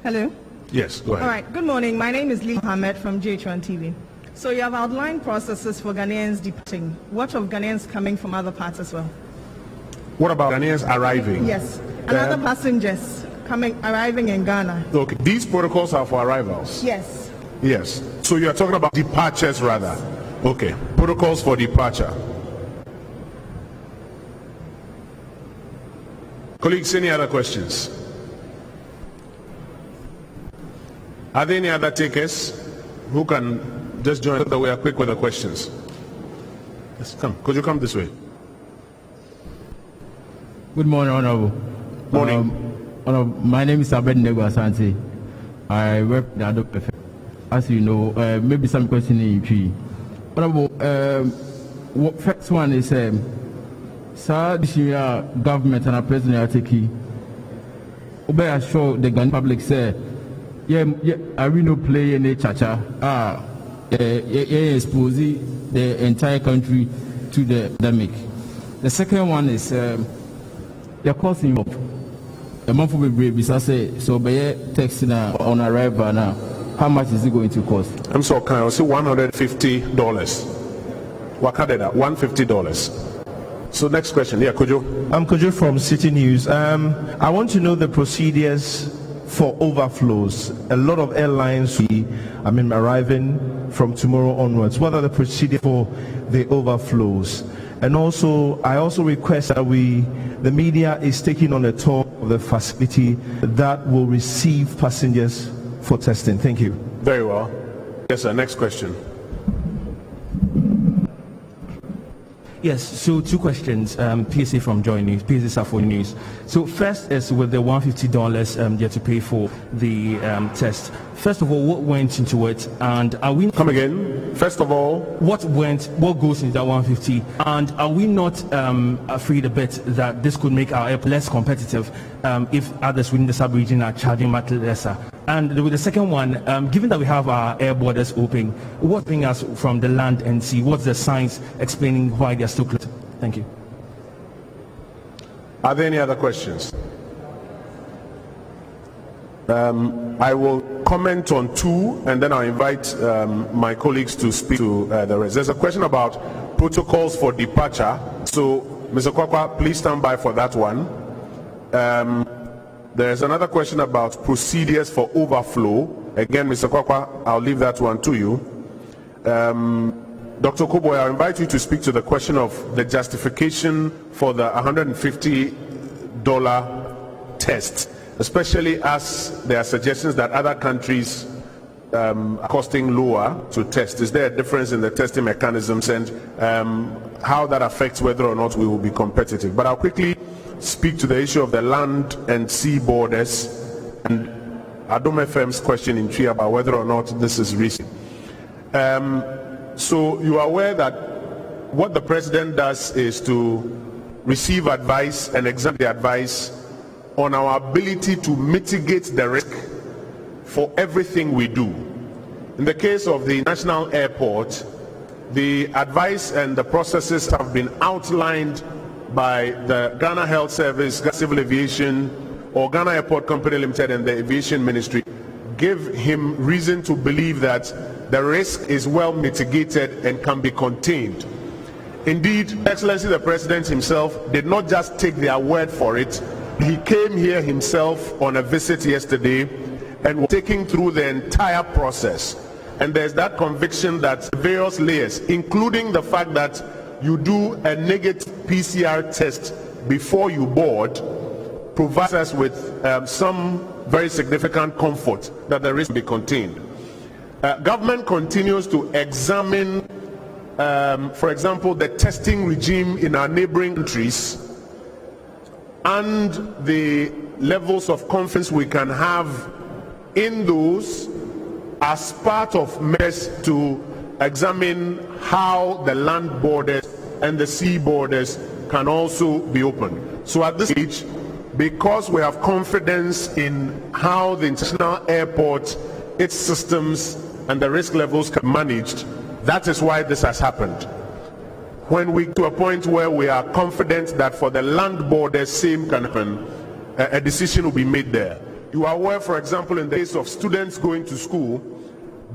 Hello. Yes, go ahead. All right. Good morning. My name is Lee Mohammed from GH1 TV. So you have outlined processes for Ghanaians departing. What of Ghanaians coming from other parts as well? What about Ghanaians arriving? Yes. And other passengers arriving in Ghana. Okay. These protocols are for arrivals? Yes. Yes. So you are talking about departures rather? Okay. Protocols for departure. Colleagues, any other questions? Are there any other takers who can just join so that we are quick with the questions? Yes, come. Could you come this way? Good morning, Honorable. Morning. My name is Abed Nego Asante. I work at the Adopt Effect. As you know, maybe some question in tree. Honorable, first one is, sir, this year government and our president are taking. Obey assure the Ghanaian public say, I will not play any cha-cha. Expose the entire country to the pandemic. The second one is the cost involved. A month will be brave, so by taxi now on arrival now. How much is it going to cost? I'm sorry, can I say $150? What can that? $150. So next question, yeah, Kojo. I'm Kojo from Citi News. I want to know the procedures for overflows. A lot of airlines arriving from tomorrow onwards. What are the procedures for the overflows? And also, I also request that the media is taking on a tour of the facility that will receive passengers for testing. Thank you. Very well. Yes, sir. Next question. Yes, so two questions. PSA from Joy News, PSA Safo News. So first is with the $150 you have to pay for the test. First of all, what went into it, and are we come again? First of all, what goes into that 150, and are we not afraid a bit that this could make our airport less competitive if others within the sub-region are charging much lesser? And with the second one, given that we have our air borders open, what brings us from the land and sea? What's the science explaining why they are still closed? Thank you. Are there any other questions? I will comment on two, and then I'll invite my colleagues to speak to the rest. There's a question about protocols for departure. So, Mr. Kwakwa, please stand by for that one. There's another question about procedures for overflow. Again, Mr. Kwakwa, I'll leave that one to you. Dr. Koboy, I'll invite you to speak to the question of the justification for the $150 test, especially as there are suggestions that other countries are costing lower to test. Is there a difference in the testing mechanisms, and how that affects whether or not we will be competitive? But I'll quickly speak to the issue of the land and sea borders and Adom FM's question in Tree about whether or not this is risky. So you are aware that what the president does is to receive advice and examine the advice on our ability to mitigate the risk for everything we do. In the case of the national airport, the advice and the processes have been outlined by the Ghana Health Service, Civil Aviation, or Ghana Airport Company Limited, and the Aviation Ministry. Give him reason to believe that the risk is well mitigated and can be contained. Indeed, Excellency the President himself did not just take their word for it. He came here himself on a visit yesterday and was taking through the entire process. And there's that conviction that various layers, including the fact that you do a negative PCR test before you board, provides us with some very significant comfort that the risk will be contained. Government continues to examine, for example, the testing regime in our neighboring countries and the levels of confidence we can have in those as part of measures to examine how the land borders and the sea borders can also be opened. So at this stage, because we have confidence in how the international airport, its systems and the risk levels can be managed, that is why this has happened. When we get to a point where we are confident that for the land borders same can happen, a decision will be made there. You are aware, for example, in the case of students going to school,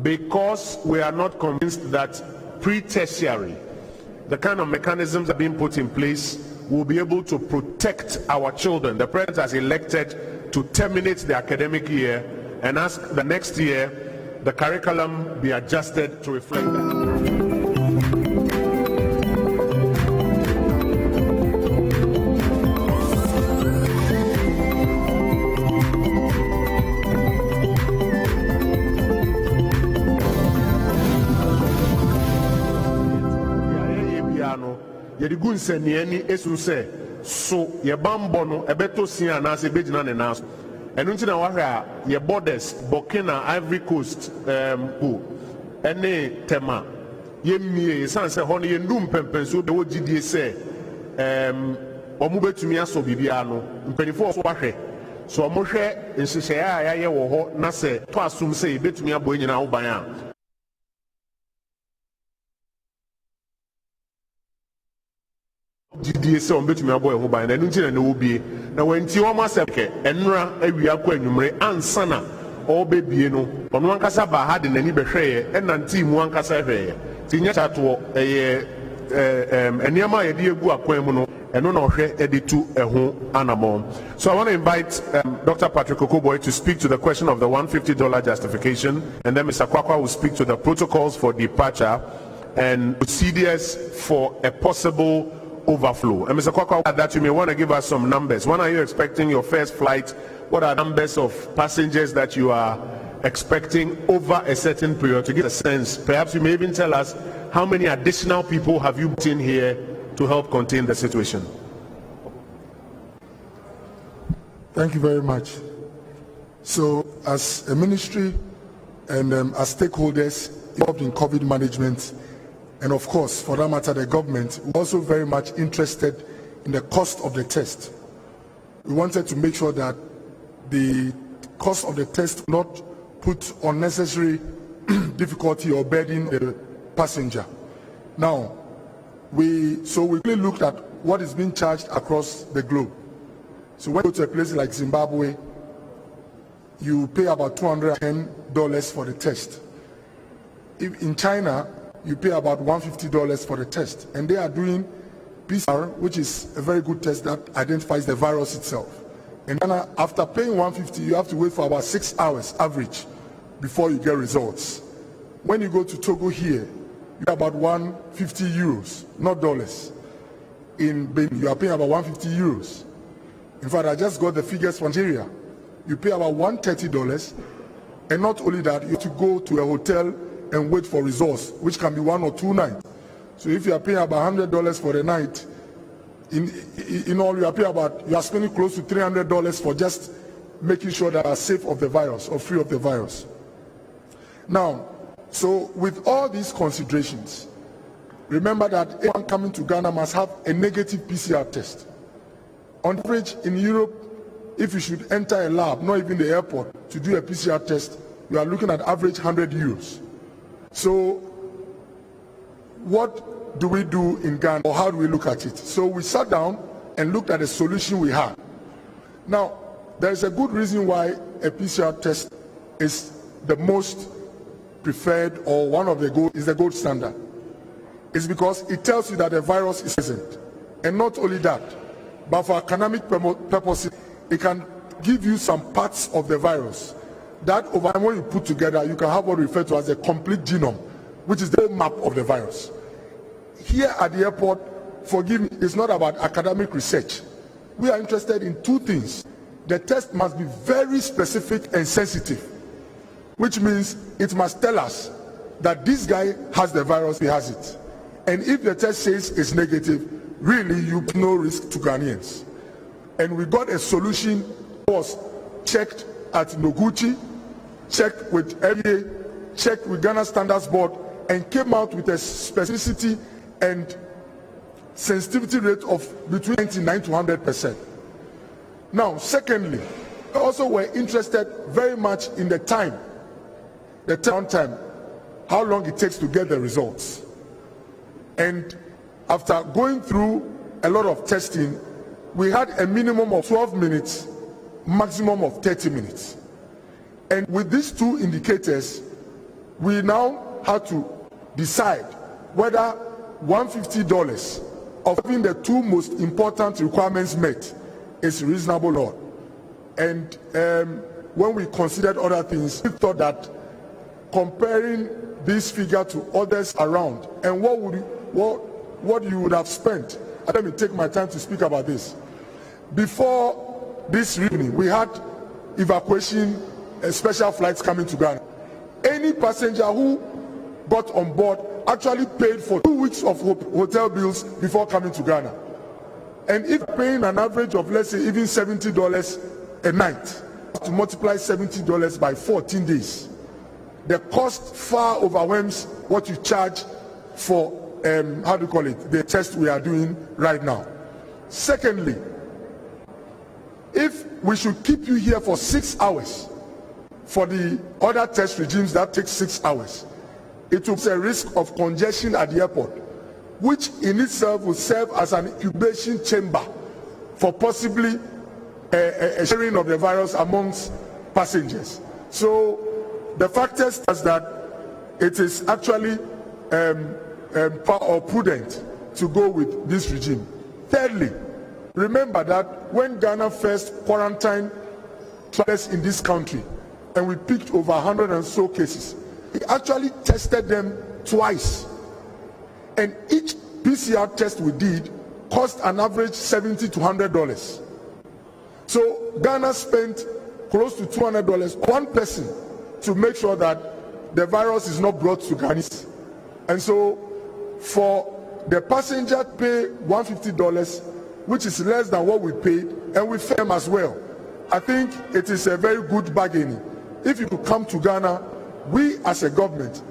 because we are not convinced that pre-tertiary, the kind of mechanisms that are being put in place will be able to protect our children. The president has elected to terminate the academic year and ask the next year the curriculum be adjusted to reflect that. Yedi gunse nieni esu se so ye bambo no ebeto sia na se bejina ne na so enu nti na wahwe a ye borders Burkina, Ivory Coast ko ene tema ye mie sanse ho no ye ndum pempenso be wogidie se omu betumi aso bibia no mpanifo so wahwe so omo hwe nhyehyɛ a yaye wo ho na se to asum se betumi abo nyina wo ban a GDA se on betumi abo e ho ban na enu nti na ne obie na wanti o ma sepke enra awia kwa anwumre ansana o bebie no ono ankasa ba ha de nani behweye enanti mu ankasa hweye ti nya chato eniama ye de egu akwan mu no ɛno na ɔhwɛ ɛde tu ɛho anamɔ. So I want to invite Dr. Patrick Okoboy to speak to the question of the $150 justification, and then Mr. Kwakwa will speak to the protocols for departure and procedures for a possible overflow. And Mr. Kwakwa, that you may want to give us some numbers. When are you expecting your first flight? What are numbers of passengers that you are expecting over a certain period, to get a sense? Perhaps you may even tell us how many additional people have you put in here to help contain the situation. Thank you very much. So as a ministry and as stakeholders involved in COVID management, and of course, for that matter, the government, we're also very much interested in the cost of the test. We wanted to make sure that the cost of the test not put unnecessary difficulty or burden the passenger. Now, we really looked at what is being charged across the globe. So when you go to a place like Zimbabwe, you pay about $210 for the test. If in China, you pay about $150 for the test, and they are doing PCR, which is a very good test that identifies the virus itself. And then after paying $150, you have to wait for about 6 hours average before you get results. When you go to Togo here, you pay about 150 euros, not dollars. In Benin, you are paying about 150 euros. In fact, I just got the figures from Nigeria. You pay about $130, and not only that, you have to go to a hotel and wait for results, which can be 1 or 2 nights. So if you are paying about $100 for the night, in all you are spending close to $300 for just making sure that you are safe of the virus or free of the virus. Now, so with all these considerations, remember that anyone coming to Ghana must have a negative PCR test. On average, in Europe, if you should enter a lab, not even the airport, to do a PCR test, you are looking at average 100 euros. So what do we do in Ghana, or how do we look at it? So we sat down and looked at the solution we had. Now, there is a good reason why a PCR test is the most preferred, or one of the gold standard. It's because it tells you that the virus is present. And not only that, but for academic purposes, it can give you some parts of the virus that over time, when you put together, you can have what we refer to as a complete genome, which is the map of the virus. Here at the airport, forgive me, it's not about academic research. We are interested in 2 things. The test must be very specific and sensitive, which means it must tell us that this guy has the virus, he has it. And if the test says it's negative, really you put no risk to Ghanaians. And we got a solution, was checked at Noguchi, checked with FDA, checked with Ghana Standards Board, and came out with a specificity and sensitivity rate of between 99 to 100%. Now, secondly, also we're interested very much in the time, the turnaround time, how long it takes to get the results. And after going through a lot of testing, we had a minimum of 12 minutes, maximum of 30 minutes. And with these 2 indicators, we now had to decide whether $150 of having the 2 most important requirements met is reasonable or not. And when we considered other things, we thought that comparing this figure to others around and what you would have spent, let me take my time to speak about this. Before this evening, we had evacuation special flights coming to Ghana. Any passenger who got on board actually paid for 2 weeks of hotel bills before coming to Ghana. And if paying an average of, let's say, even $70 a night, to multiply $70 by 14 days, the cost far overwhelms what you charge for, the test we are doing right now. Secondly, if we should keep you here for 6 hours, for the other test regimes that takes 6 hours, it will be a risk of congestion at the airport, which in itself will serve as an incubation chamber for possibly a sharing of the virus amongst passengers. So the factors is that it is actually prudent to go with this regime. Thirdly, Remember that when Ghana first quarantined travelers in this country, and we picked over 100 and so cases, we actually tested them twice. And each PCR test we did cost an average $70 to $100. So Ghana spent close to $200, one person, to make sure that the virus is not brought to Ghanaians. And so for the passenger pay $150, which is less than what we paid, and we fed them as well. I think it is a very good bargaining. If you could come to Ghana, we as a government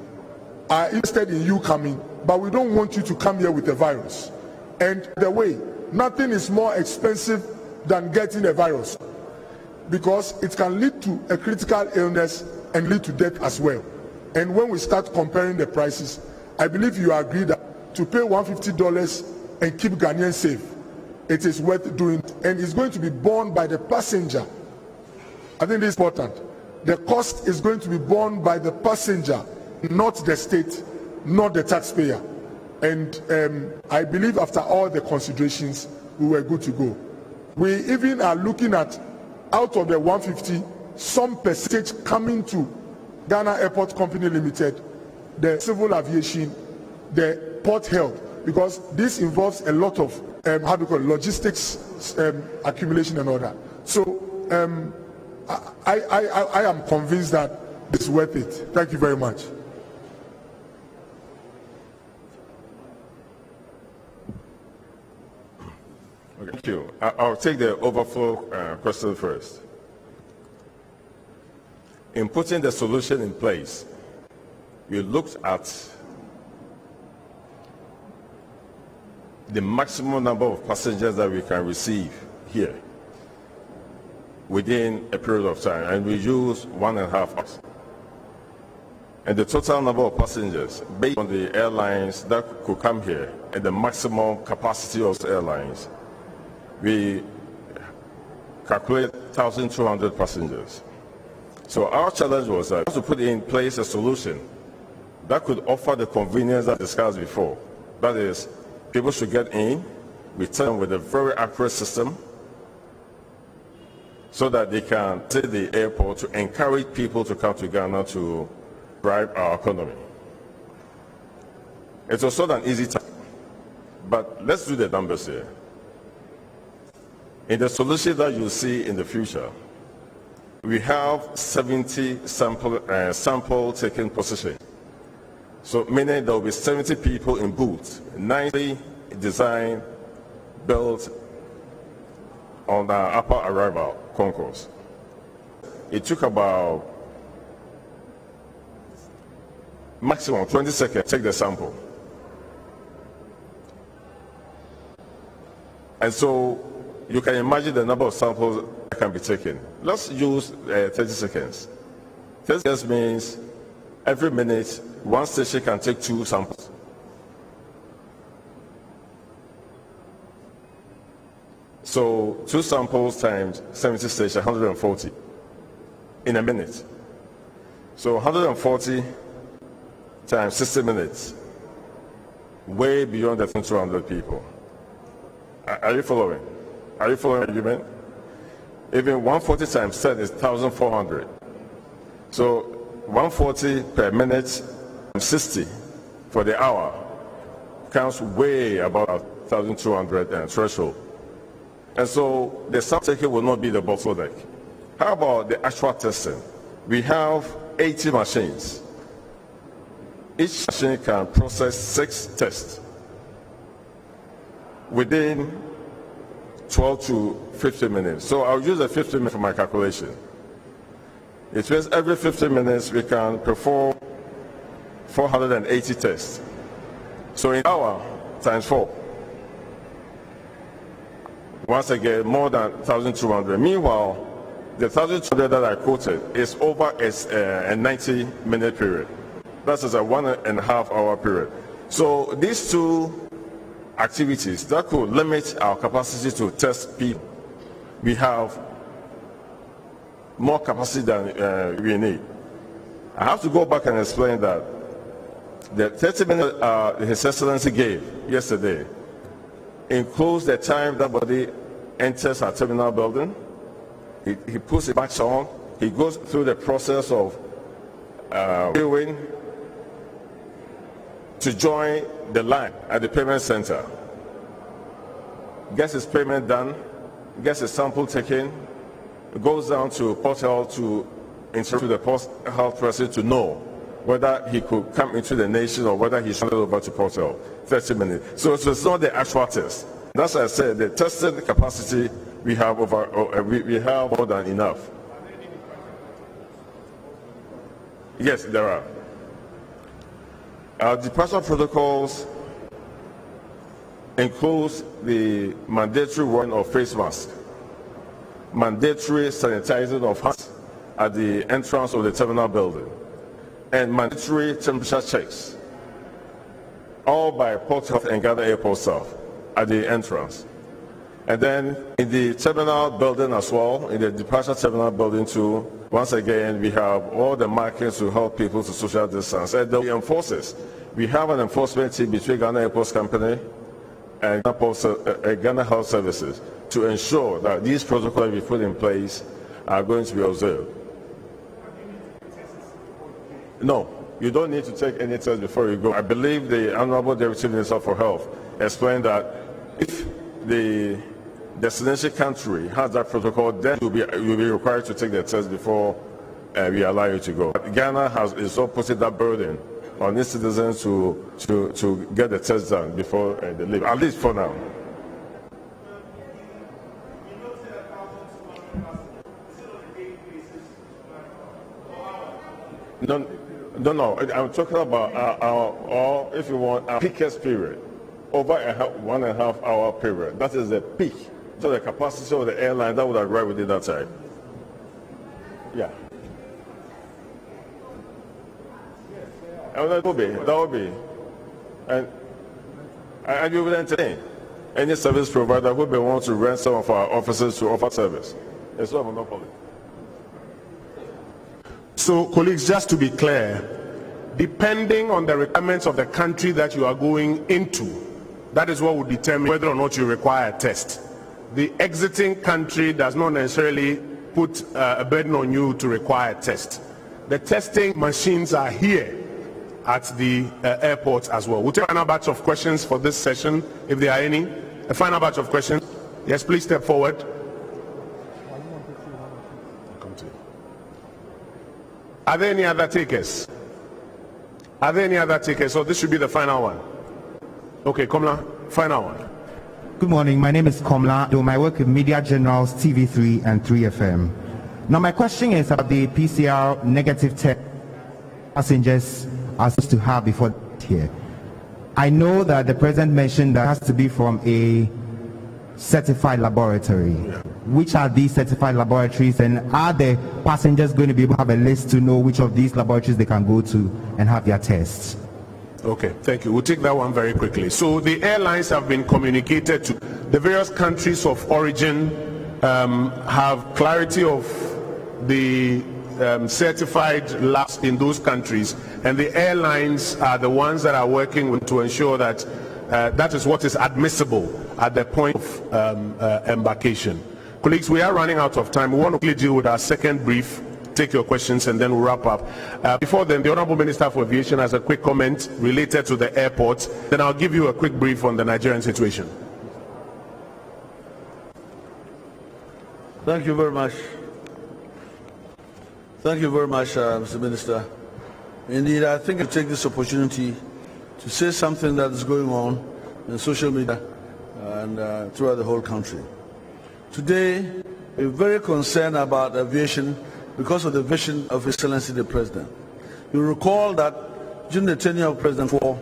are interested in you coming, but we don't want you to come here with a virus. And the way, nothing is more expensive than getting a virus, because it can lead to a critical illness and lead to death as well. And when we start comparing the prices, I believe you agree that to pay $150 and keep Ghanaians safe, it is worth doing, and it's going to be borne by the passenger. I think this is important. The cost is going to be borne by the passenger, not the state, not the taxpayer. And I believe after all the considerations, we were good to go. We even are looking at, out of the 150, some percentage coming to Ghana Airport Company Limited, the civil aviation, the port health, because this involves a lot of logistics, accumulation and all that. So I am convinced that it's worth it. Thank you very much. Okay, thank you. I'll take the overflow question first. In putting the solution in place, we looked at the maximum number of passengers that we can receive here within a period of time, and we use 1.5 hours. And the total number of passengers based on the airlines that could come here and the maximum capacity of the airlines, we calculate 1,200 passengers. So our challenge was to put in place a solution that could offer the convenience that I discussed before. That is, people should get in, return with a very accurate system, so that they can visit the airport to encourage people to come to Ghana to drive our economy. It was not an easy task, but let's do the numbers here. In the solution that you'll see in the future, we have 70 sample taking position. So meaning there will be 70 people in booths, 90 designed, built on the upper arrival concourse. It took about maximum 20 seconds to take the sample. And so you can imagine the number of samples that can be taken. Let's use 30 seconds. 30 seconds means every minute, one station can take 2 samples. So 2 samples times 70 stations, 140 in a minute. So 140 times 60 minutes, way beyond the 200 people. Are you following? Are you following the argument? Even 140 times 10 is 1,400. So 140 per minute, 60 for the hour, counts way above 1,200 threshold. And so the sample taking will not be the bottleneck. How about the actual testing? We have 80 machines. Each machine can process 6 tests within 12 to 15 minutes. So I'll use the 15 minutes for my calculation. It means every 15 minutes we can perform 480 tests. So in an hour times 4. Once again, more than 1,200. Meanwhile, the 1,200 that I quoted is over a 90-minute period. That's a 1.5 hour period. So these 2 activities that could limit our capacity to test people. We have more capacity than we need. I have to go back and explain that the 30 minutes His Excellency gave yesterday includes the time that body enters our terminal building, he puts it back on, he goes through the process of queuing to join the line at the payment center, gets his payment done, gets his sample taken, goes down to Port Health to interact with the Port Health person to know whether he could come into the nation or whether he's handed over to Port Health. 30 minutes. So it's not the actual test. That's why I said the tested capacity we have we have more than enough. Yes, there are. Our departure protocols includes the mandatory wearing of face masks, mandatory sanitizing of hands at the entrance of the terminal building, and mandatory temperature checks, all by Port Health and Ghana Airport staff at the entrance. And then in the terminal building as well, in the departure terminal building too, once again, we have all the markings to help people to social distance. And the enforcers, we have an enforcement team between Ghana Airports Company and Ghana Health Services to ensure that these protocols we put in place are going to be observed. No, you don't need to take any test before you go. I believe the Honorable Deputy Minister for Health explained that if the destination country has that protocol, then you'll be required to take the test before we allow you to go. But Ghana is not putting that burden on its citizens to get the test done before they leave, at least for now. No, I'm talking about our if you want, our peakest period, over a 1.5 hour period. That is the peak. So the capacity of the airline that would arrive within that time. Yeah. And that will be. And you will entertain any service provider who may want to rent some of our offices to offer service. It's not a monopoly. So, colleagues, just to be clear, depending on the requirements of the country that you are going into, that is what will determine whether or not you require a test. The exiting country does not necessarily put a burden on you to require a test. The testing machines are here at the airport as well. We'll take a final batch of questions for this session, if there are any. A final batch of questions. Yes, please step forward. Are there any other takers? Are there any other takers? So this should be the final one. Okay, Komla, final one. Good morning, my name is Komla. I work with Media Generals, TV3 and 3FM. Now my question is about the PCR negative test passengers are supposed to have before here. I know that the President mentioned that has to be from a certified laboratory. Yeah. Which are these certified laboratories, and are the passengers going to be able to have a list to know which of these laboratories they can go to and have their tests? Okay, thank you. We'll take that one very quickly. So the airlines have been communicated to the various countries of origin, have clarity of the certified labs in those countries, and the airlines are the ones that are working to ensure that that is what is admissible at the point of embarkation. Colleagues, we are running out of time. We want to deal with our second brief, take your questions, and then we'll wrap up. Before then, the Honorable Minister for Aviation has a quick comment related to the airport. Then I'll give you a quick brief on the Nigerian situation. Thank you very much. Thank you very much, Mr. Minister. Indeed, I think I'll take this opportunity to say something that is going on in social media and throughout the whole country. Today, we're very concerned about aviation because of the vision of His Excellency the President. You recall that during the tenure of President Ford,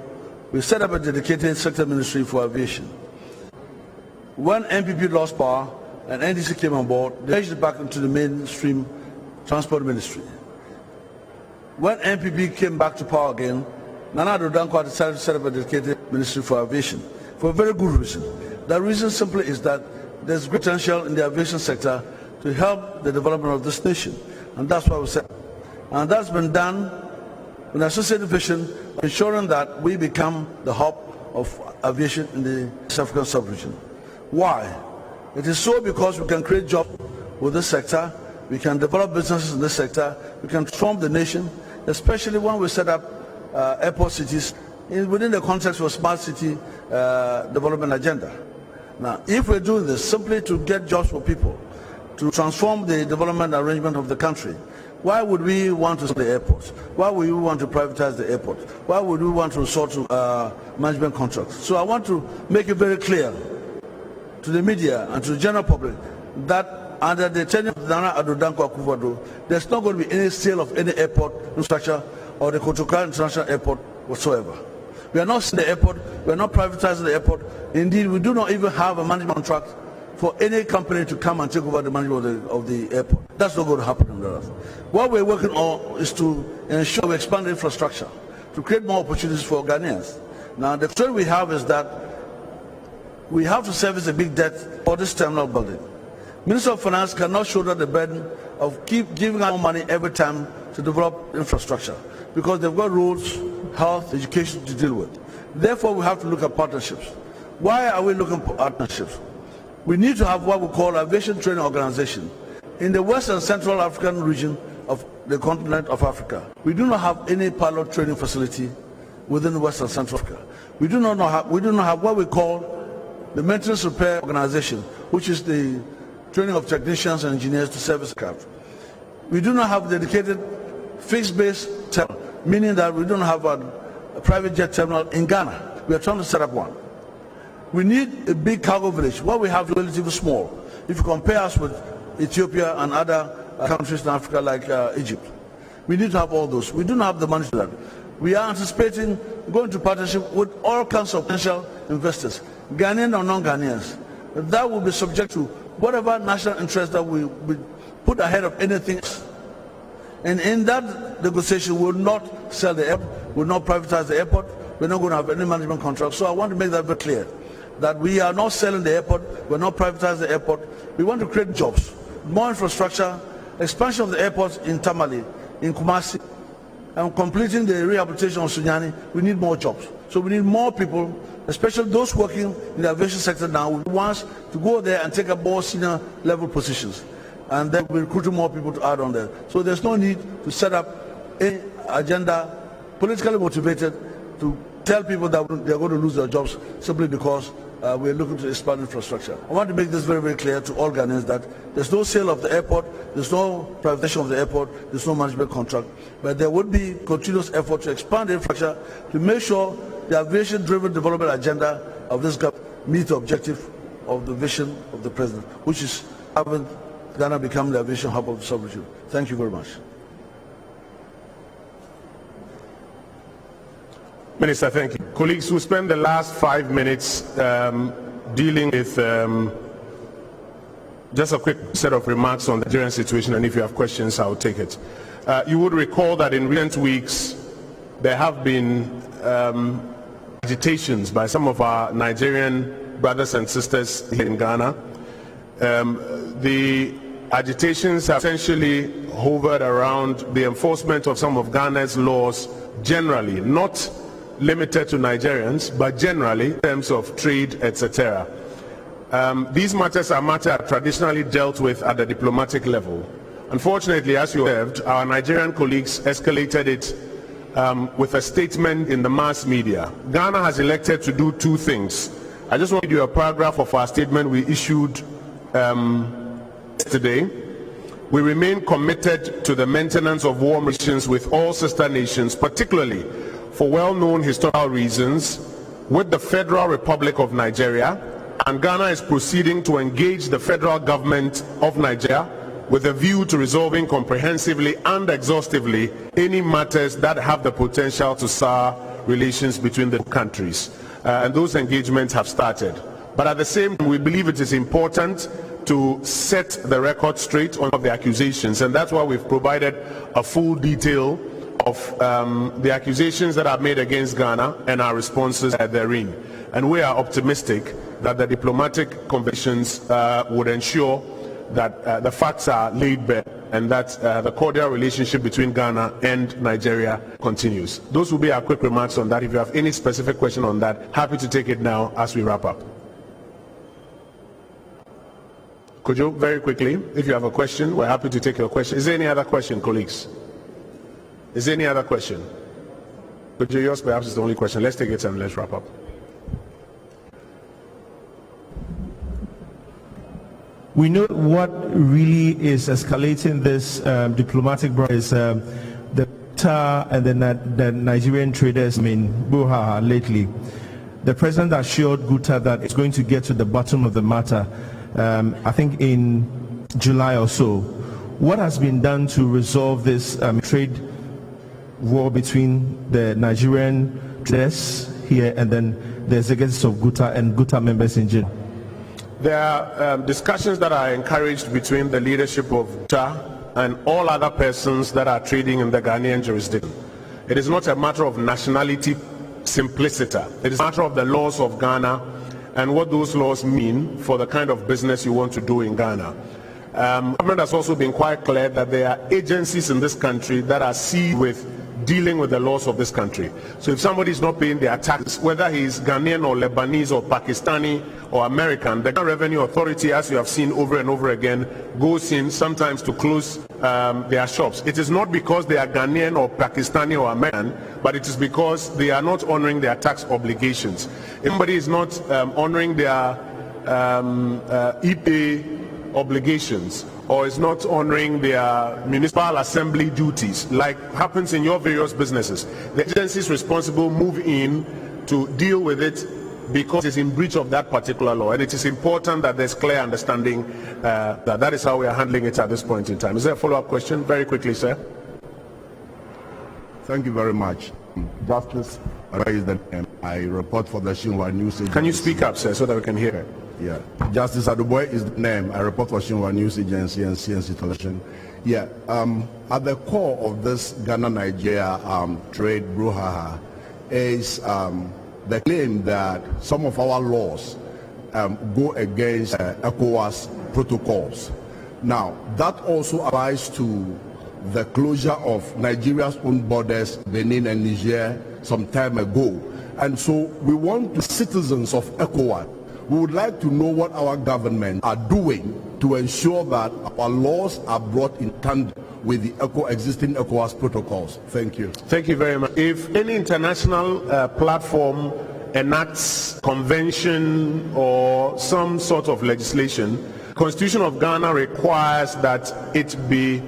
we set up a dedicated sector ministry for aviation. When NPP lost power and NDC came on board, they merged it back into the mainstream transport ministry. When NPP came back to power again, Nana Addo Dankwa decided to set up a dedicated ministry for aviation for a very good reason. The reason simply is that there's great potential in the aviation sector to help the development of this nation, and that's why we said. And that's been done with an associated vision, ensuring that we become the hub of aviation in the South African sub-region. Why? It is so because we can create jobs with this sector, we can develop businesses in this sector, we can transform the nation, especially when we set up airport cities within the context of a smart city development agenda. Now, if we're doing this simply to get jobs for people, to transform the development arrangement of the country, why would we want to sell the airports? Why would we want to privatize the airport? Why would we want to resort to management contracts? So I want to make it very clear to the media and to the general public that under the tenure of Nana Addo Dankwa Akufo-Addo, there's not going to be any sale of any airport infrastructure or the Kotoka International Airport whatsoever. We are not selling the airport, we are not privatizing the airport. Indeed, we do not even have a management contract for any company to come and take over the management of the airport. That's not going to happen on the earth. What we're working on is to ensure we expand the infrastructure, to create more opportunities for Ghanaians. Now, the concern we have is that we have to service a big debt for this terminal building. Minister of Finance cannot shoulder the burden of keep giving out more money every time to develop infrastructure because they've got roads, health, education to deal with. Therefore, we have to look at partnerships. Why are we looking for partnerships? We need to have what we call aviation training organization. In the West and Central African region of the continent of Africa, we do not have any pilot training facility within West and Central Africa. We do not have what we call the maintenance repair organization, which is the training of technicians and engineers to service craft. We do not have dedicated fixed base terminal, meaning that we don't have a private jet terminal in Ghana. We are trying to set up one. We need a big cargo village. What we have is relatively small. If you compare us with Ethiopia and other countries in Africa like Egypt, we need to have all those. We do not have the money for that. We are anticipating going to partnership with all kinds of potential investors, Ghanaian or non-Ghanaians. That will be subject to whatever national interest that we put ahead of anything else. And in that negotiation, we will not sell the airport, we will not privatize the airport, we're not going to have any management contract. So I want to make that very clear, that we are not selling the airport, we're not privatizing the airport. We want to create jobs, more infrastructure, expansion of the airports in Tamale, in Kumasi, and completing the rehabilitation of Sunyani. We need more jobs. So we need more people, especially those working in the aviation sector now, we want to go there and take up more senior level positions. And then we're recruiting more people to add on there. So there's no need to set up an agenda, politically motivated, to tell people that they're going to lose their jobs simply because we're looking to expand infrastructure. I want to make this very, very clear to all Ghanaians that there's no sale of the airport, there's no privatization of the airport, there's no management contract, but there would be continuous effort to expand the infrastructure to make sure the aviation-driven development agenda of this government meets the objective of the vision of the president, which is having Ghana become the aviation hub of the sub-region. Thank you very much. Minister, thank you. Colleagues, we'll spend the last 5 minutes dealing with just a quick set of remarks on the Nigerian situation, and if you have questions, I'll take it. You would recall that in recent weeks, there have been agitations by some of our Nigerian brothers and sisters here in Ghana. The agitations have essentially hovered around the enforcement of some of Ghana's laws generally, not limited to Nigerians, but generally in terms of trade, etc. These matters are matters traditionally dealt with at the diplomatic level. Unfortunately, as you observed, our Nigerian colleagues escalated it with a statement in the mass media. Ghana has elected to do two things. I just want to read you a paragraph of our statement we issued yesterday. We remain committed to the maintenance of warm relations with all sister nations, particularly for well-known historical reasons, with the Federal Republic of Nigeria, and Ghana is proceeding to engage the federal government of Nigeria with a view to resolving comprehensively and exhaustively any matters that have the potential to sour relations between the countries. And those engagements have started. But at the same time, we believe it is important to set the record straight on the accusations, and that's why we've provided a full detail of the accusations that are made against Ghana and our responses therein. And we are optimistic that the diplomatic conventions would ensure that the facts are laid bare and that the cordial relationship between Ghana and Nigeria continues. Those will be our quick remarks on that. If you have any specific question on that, happy to take it now as we wrap up. Could you, very quickly, if you have a question, we're happy to take your question. Is there any other question, colleagues? Is there any other question? Could you, yours perhaps is the only question. Let's take it and let's wrap up. We know what really is escalating this diplomatic is the Qatar and the Nigerian traders in Buhaha lately. The president assured Guta that it's going to get to the bottom of the matter, I think in July or so. What has been done to resolve this trade war between the Nigerian traders here and then the executives of Guta and Guta members in jail? There are discussions that are encouraged between the leadership of Guta and all other persons that are trading in the Ghanaian jurisdiction. It is not a matter of nationality simpliciter. It is a matter of the laws of Ghana and what those laws mean for the kind of business you want to do in Ghana. Government has also been quite clear that there are agencies in this country that are seized with dealing with the laws of this country. So if somebody is not paying their taxes, whether he is Ghanaian or Lebanese or Pakistani or American, the Ghana Revenue Authority, as you have seen over and over again, goes in sometimes to close their shops. It is not because they are Ghanaian or Pakistani or American, but it is because they are not honoring their tax obligations. If somebody is not honoring their e-pay obligations, or is not honoring their municipal assembly duties, like happens in your various businesses, the agencies responsible move in to deal with it because it's in breach of that particular law. And it is important that there's clear understanding that is how we are handling it at this point in time. Is there a follow-up question? Very quickly, sir. Thank you very much. Justice raised the name. I report for the Shinwa News Agency. Can you speak up, sir, so that we can hear it? Yeah. Justice Aduboy is the name. I report for Shinwa News Agency and CNC Television. Yeah. At the core of this Ghana-Nigeria trade brouhaha is the claim that some of our laws go against ECOWAS protocols. Now, that also applies to the closure of Nigeria's own borders, Benin and Niger, some time ago. And so we want the citizens of ECOWAS, we would like to know what our government are doing to ensure that our laws are brought in tandem with the existing ECOWAS protocols. Thank you. Thank you very much. If any international platform enacts convention or some sort of legislation, Constitution of Ghana requires that it be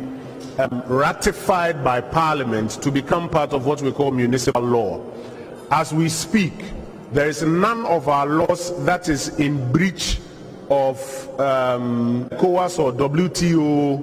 ratified by Parliament to become part of what we call municipal law. As we speak, there is none of our laws that is in breach of ECOWAS or WTO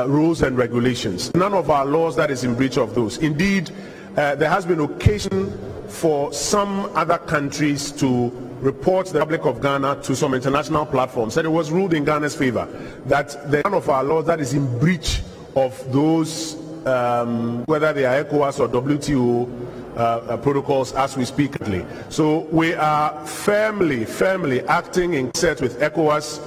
rules and regulations. None of our laws that is in breach of those. Indeed, there has been occasion for some other countries to report the Republic of Ghana to some international platforms, and it was ruled in Ghana's favor that none of our laws that is in breach of those, whether they are ECOWAS or WTO protocols as we speak. So we are firmly acting in set with ECOWAS,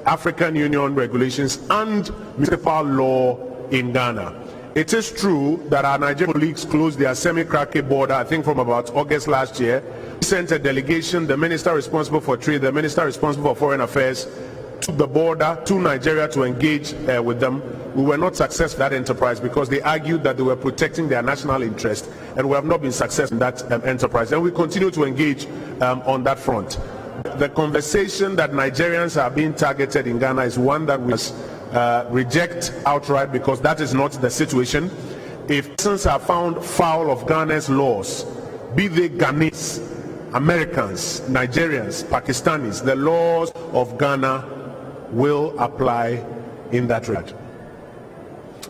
African Union regulations and municipal law in Ghana. It is true that our Nigerian colleagues closed their semi-Krake border, I think from about August last year. We sent a delegation, the minister responsible for trade, the minister responsible for foreign affairs, to the border to Nigeria to engage with them. We were not successful in that enterprise because they argued that they were protecting their national interest, and we have not been successful in that enterprise. And we continue to engage on that front. The conversation that Nigerians are being targeted in Ghana is one that we must reject outright, because that is not the situation. If persons are found foul of Ghana's laws, be they Ghanaians, Americans, Nigerians, Pakistanis, the laws of Ghana will apply in that regard.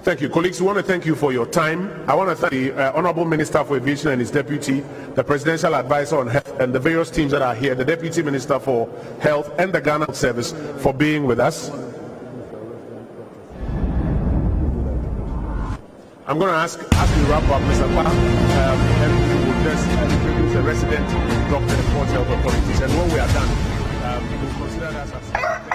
Thank you. Colleagues, we want to thank you for your time. I want to thank the Honorable Minister for Aviation and his deputy, the Presidential Advisor on Health, and the various teams that are here, the Deputy Minister for Health and the Ghana Health Service for being with us. I'm going to ask you to wrap up, Mr. Park, and we will just introduce the resident doctor and Port Health authorities. And when we are done, we will consider that as